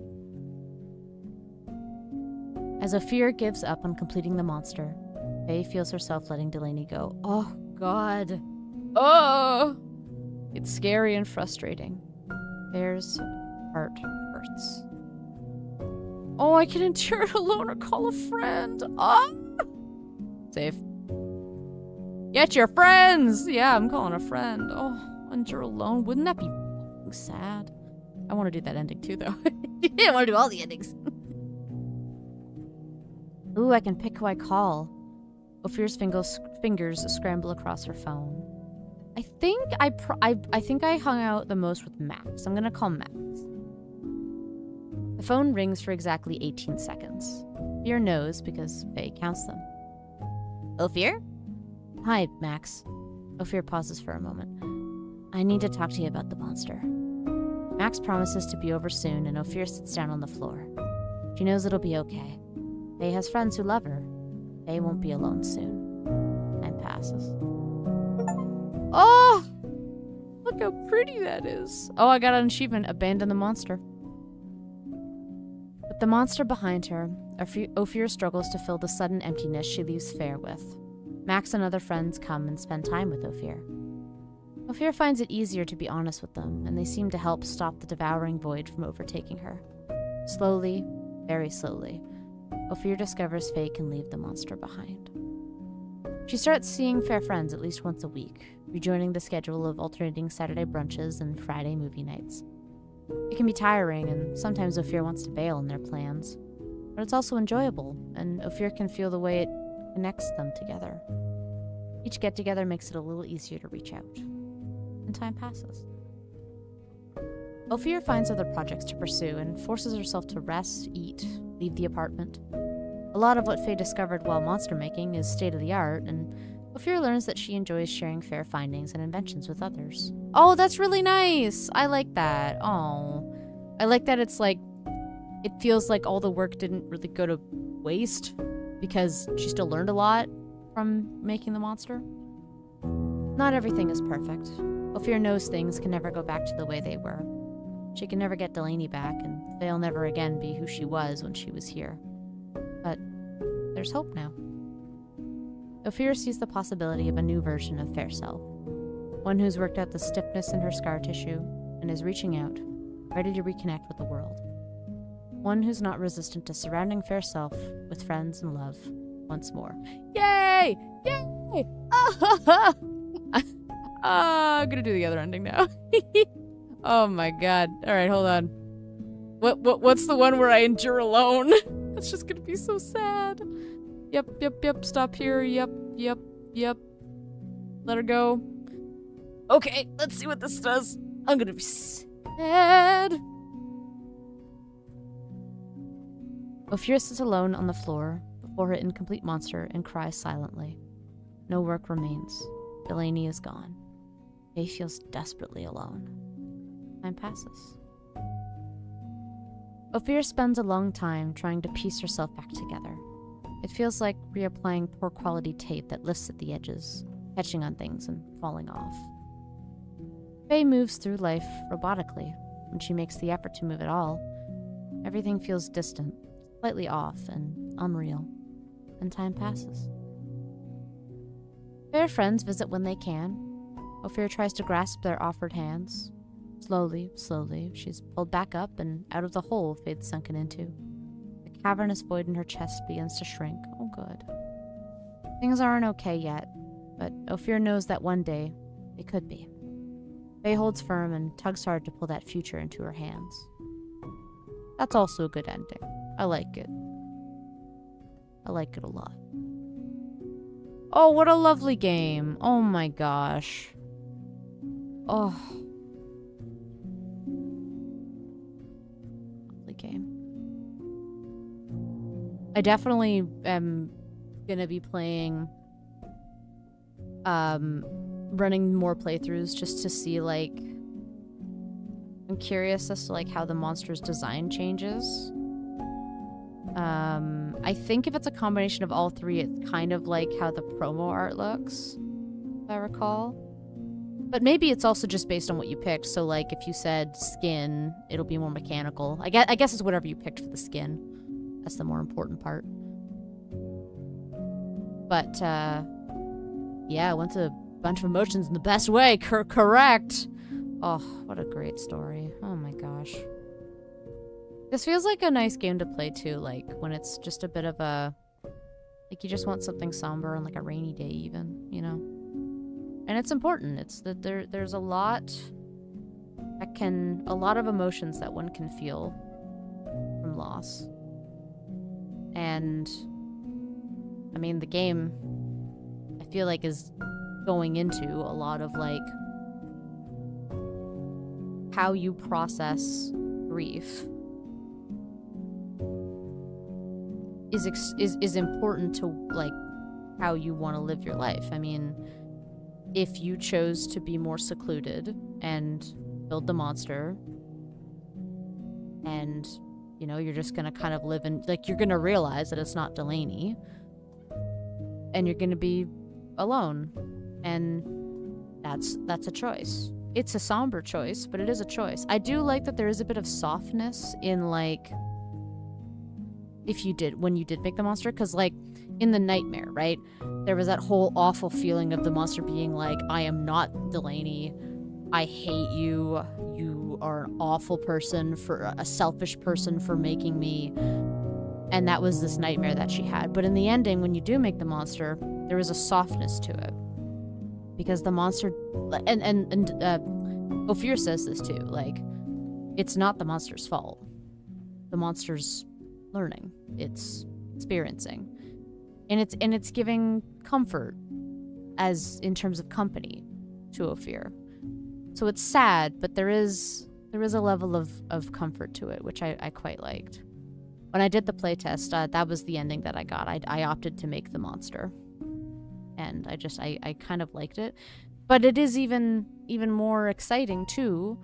As Ophir gives up on completing the monster, Faye feels herself letting Delaney go. Oh, God. Oh! It's scary and frustrating. Faye's heart hurts. Oh, I can endure it alone or call a friend. Oh! Safe. Get your friends! Yeah, I'm calling a friend. Oh, endure alone. Wouldn't that be sad? I want to do that ending too, though. I want to do all the endings. Ooh, I can pick who I call. Ophir's fingers scramble across her phone. I think I hung out the most with Max. I'm gonna call Max. The phone rings for exactly 18 seconds. Ophir knows because Faye counts them. Ophir? Hi, Max. Ophir pauses for a moment. I need to talk to you about the monster. Max promises to be over soon, and Ophir sits down on the floor. She knows it'll be okay. Faye has friends who love her. Faye won't be alone soon. Time passes. Oh! Look how pretty that is. Oh, I got an achievement. Abandon the monster. With the monster behind her, Ophir struggles to fill the sudden emptiness she leaves Faye with. Max and other friends come and spend time with Ophir. Ophir finds it easier to be honest with them, and they seem to help stop the devouring void from overtaking her. Slowly, very slowly, Ophir discovers Faye can leave the monster behind. She starts seeing Fair friends at least once a week, rejoining the schedule of alternating Saturday brunches and Friday movie nights. It can be tiring, and sometimes Ophir wants to bail on their plans, but it's also enjoyable, and Ophir can feel the way it connects them together. Each get-together makes it a little easier to reach out, and time passes. Ophir finds other projects to pursue and forces herself to rest, eat, leave the apartment. A lot of what Faye discovered while monster making is state-of-the-art, and Ophir learns that she enjoys sharing Fair findings and inventions with others. Oh, that's really nice! I like that. Oh. I like that it's like, it feels like all the work didn't really go to waste, because she still learned a lot from making the monster. Not everything is perfect. Ophir knows things can never go back to the way they were. She can never get Delaney back, and Faye'll never again be who she was when she was here. But there's hope now. Ophir sees the possibility of a new version of Fair Self, one who's worked out the stiffness in her scar tissue and is reaching out, ready to reconnect with the world. One who's not resistant to surrounding Fair Self with friends and love once more. Yay! Yay! I'm gonna do the other ending now. Oh my god. Alright, hold on. What's the one where I endure alone? It's just gonna be so sad. Yep, stop here. Yep. Let her go. Okay, let's see what this does. I'm gonna be sad. Ophir sits alone on the floor before her incomplete monster and cries silently. No work remains. Delaney is gone. Faye feels desperately alone. Time passes. Ophir spends a long time trying to piece herself back together. It feels like reapplying poor quality tape that lifts at the edges, catching on things and falling off. Faye moves through life robotically. When she makes the effort to move at all, everything feels distant, slightly off, and unreal. And time passes. Fair friends visit when they can. Ophir tries to grasp their offered hands. Slowly, she's pulled back up and out of the hole Faye'd sunken into. The cavernous void in her chest begins to shrink. Oh, good. Things aren't okay yet, but Ophir knows that one day they could be. Faye holds firm and tugs hard to pull that future into her hands. That's also a good ending. I like it. I like it a lot. Oh, what a lovely game. Oh my gosh. Oh. Lovely game. I definitely am gonna be playing, running more playthroughs just to see, like, I'm curious as to, like, how the monster's design changes. I think if it's a combination of all three, it's kind of like how the promo art looks, if I recall. But maybe it's also just based on what you picked. So, like, if you said skin, it'll be more mechanical. I guess it's whatever you picked for the skin. That's the more important part. But, yeah, I went to a bunch of emotions in the best way. Correct! Oh, what a great story. Oh my gosh. This feels like a nice game to play too, like when it's just a bit of a, like you just want something somber on like a rainy day even, you know? And it's important. It's that there's a lot of emotions that one can feel from loss. And I mean, the game, I feel like, is going into a lot of like how you process grief is important to like how you want to live your life. I mean, if you chose to be more secluded and build the monster, and you know, you're just gonna kind of live in, like, you're gonna realize that it's not Delaney, and you're gonna be alone, and that's a choice. It's a somber choice, but it is a choice. I do like that there is a bit of softness in, like, when you did make the monster, because, like, in the nightmare, right, there was that whole awful feeling of the monster being like, I am not Delaney, I hate you, you are an awful person, for a selfish person for making me, and that was this nightmare that she had. But in the ending, when you do make the monster, there is a softness to it, because the monster, and Ophir says this too, like, it's not the monster's fault, the monster's learning, it's experiencing, and it's giving comfort, as in terms of company, to Ophir. So it's sad, but there is a level of comfort to it, which I quite liked. When I did the playtest, that was the ending that I got. I opted to make the monster, and I kind of liked it. But it is even more exciting too,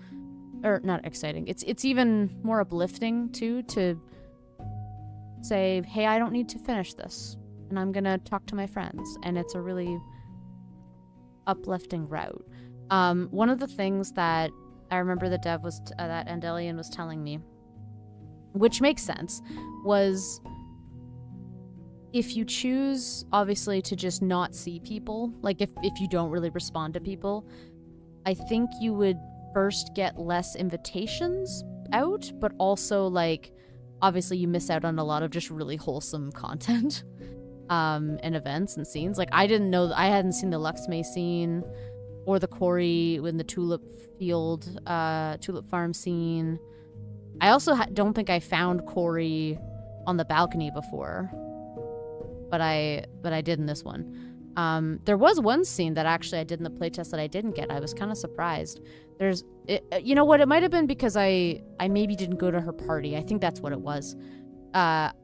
or not exciting. It's even more uplifting too, to say, hey, I don't need to finish this, and I'm gonna talk to my friends, and it's a really uplifting route. One of the things that I remember the dev was that Andelian was telling me, which makes sense, was if you choose, obviously, to just not see people, like if you don't really respond to people, I think you would first get less invitations out, but also, like, obviously you miss out on a lot of just really wholesome content and events and scenes. Like, I hadn't seen the Luxmay scene or the Corey in the tulip farm scene. I also don't think I found Corey on the balcony before, but I did in this one. There was one scene that actually I did in the playtest that I didn't get. I was kind of surprised. You know what? It might have been because I maybe didn't go to her party. I think that's what it was. At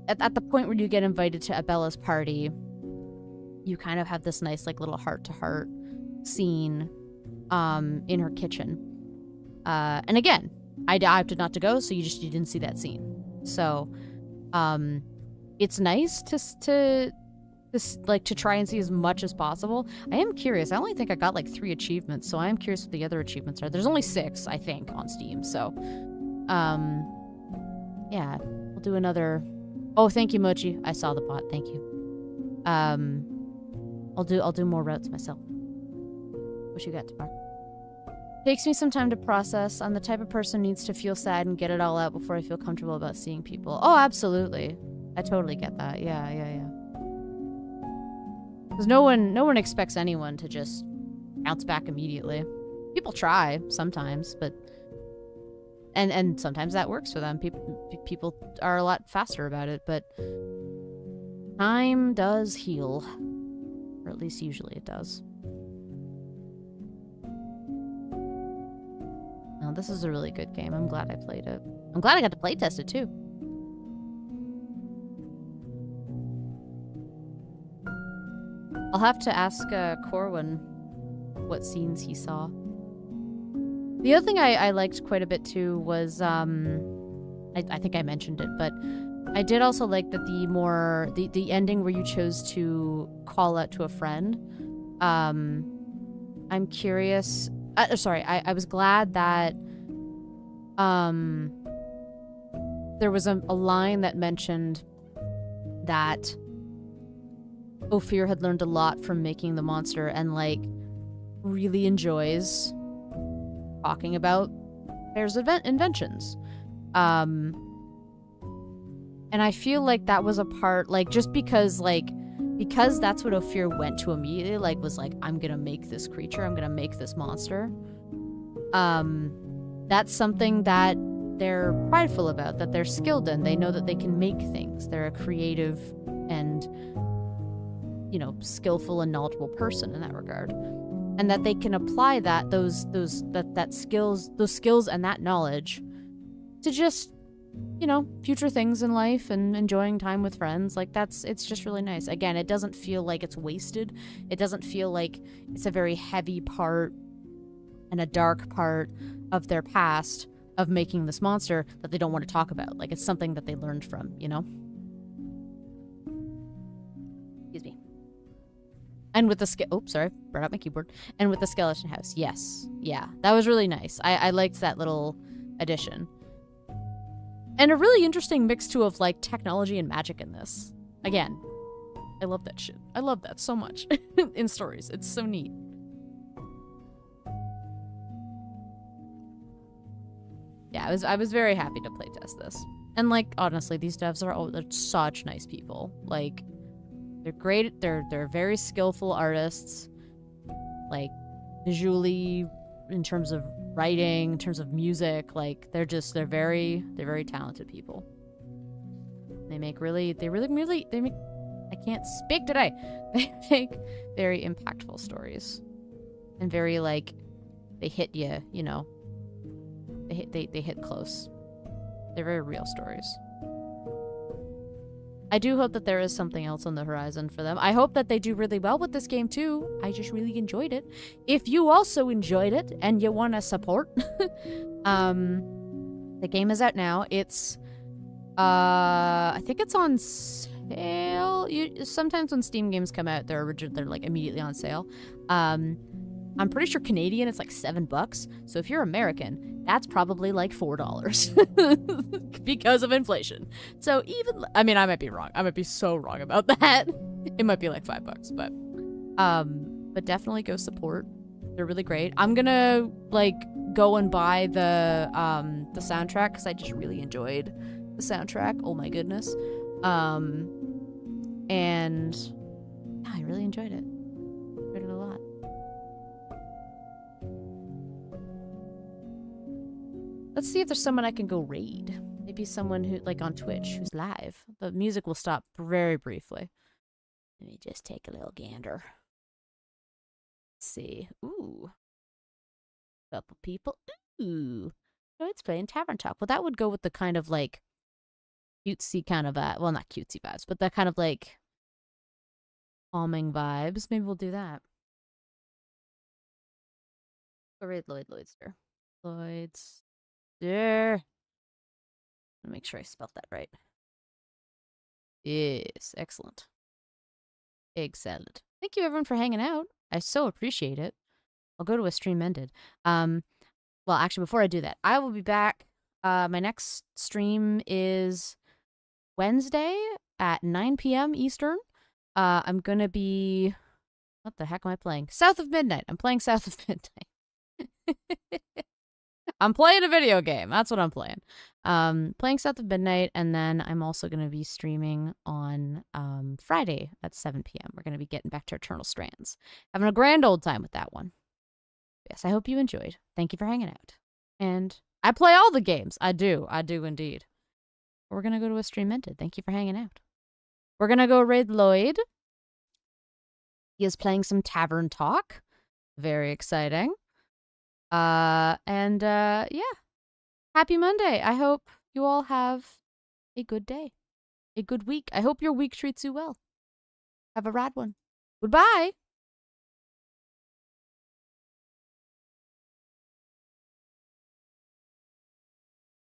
the point where you get invited to Abella's party, you kind of have this nice, like, little heart-to-heart scene in her kitchen. And again, I opted not to go, so you didn't see that scene. So it's nice to try and see as much as possible. I am curious. I only think I got like 3 achievements, so I am curious what the other achievements are. There's only 6, I think, on Steam. So yeah, we'll do another. Oh, thank you, Mochi. I saw the bot. Thank you. I'll do more routes myself. What you got tomorrow? Takes me some time to process. I'm the type of person who needs to feel sad and get it all out before I feel comfortable about seeing people. Oh, absolutely. I totally get that. Yeah. Because no one expects anyone to just bounce back immediately. People try sometimes, but and sometimes that works for them. People are a lot faster about it, but time does heal, or at least usually it does. No, this is a really good game. I'm glad I played it. I'm glad I got to play test it too. I'll have to ask Corwin what scenes he saw. The other thing I liked quite a bit too was, I think I mentioned it, but I did also like that the ending where you chose to call out to a friend. I'm curious. I was glad that there was a line that mentioned that Ophir had learned a lot from making the monster and like really enjoys talking about Bear's inventions. And I feel like that was a part, like, just because that's what Ophir went to immediately, like, was like, I'm gonna make this creature, I'm gonna make this monster. That's something that they're prideful about, that they're skilled in. They know that they can make things. They're a creative and, you know, skillful and knowledgeable person in that regard. And that they can apply those skills and that knowledge to just, you know, future things in life and enjoying time with friends. Like, it's just really nice. Again, it doesn't feel like it's wasted. It doesn't feel like it's a very heavy part and a dark part of their past of making this monster that they don't want to talk about. Like, it's something that they learned from, you know? Excuse me. And with the brought up my keyboard. And with the skeleton house, yes. Yeah, that was really nice. I liked that little addition. And a really interesting mix, too, of, like, technology and magic in this. Again, I love that shit. I love that so much in stories. It's so neat. Yeah, I was very happy to playtest this. And, like, honestly, these devs they're such nice people. Like, they're great. They're very skillful artists. Like, visually, in terms of writing, in terms of music, like, they're very talented people. They make I can't speak today. They make very impactful stories. And very, like, they hit you, you know. They hit close. They're very real stories. I do hope that there is something else on the horizon for them. I hope that they do really well with this game too. I just really enjoyed it. If you also enjoyed it and you want to support, the game is out now. It's I think it's on sale. Sometimes when Steam games come out, they're like immediately on sale. I'm pretty sure Canadian it's like $7. So if you're American, that's probably like $4 because of inflation. So I might be wrong. I might be so wrong about that. It might be like $5, but definitely go support. They're really great. I'm gonna like go and buy the soundtrack because I just really enjoyed the soundtrack. Oh my goodness. And yeah, I really enjoyed it. Enjoyed it a lot. Let's see if there's someone I can go raid. Maybe someone who, like, on Twitch, who's live. The music will stop very briefly. Let me just take a little gander. Let's see. Ooh. Couple people. Ooh. Oh, it's playing Tavern Talk. Well, that would go with the kind of, like, cutesy kind of, well, not cutesy vibes, but that kind of, like, calming vibes. Maybe we'll do that. Go raid Lloydster. Lloydster. Let me make sure I spelled that right. Yes, excellent. Excellent. Thank you everyone for hanging out. I so appreciate it. I'll go to a stream ended. Well, actually, before I do that, I will be back. My next stream is Wednesday at 9 p.m. Eastern. I'm gonna be... What the heck am I playing? South of Midnight. I'm playing South of Midnight. I'm playing a video game. That's what I'm playing. Playing South of Midnight, and then I'm also going to be streaming on Friday at 7 p.m. We're going to be getting back to Eternal Strands. Having a grand old time with that one. Yes, I hope you enjoyed. Thank you for hanging out. And I play all the games. I do indeed. We're going to go to a stream ended. Thank you for hanging out. We're going to go raid Lloyd. He is playing some Tavern Talk. Very exciting. Yeah. Happy Monday. I hope you all have a good day. A good week. I hope your week treats you well. Have a rad one. Goodbye.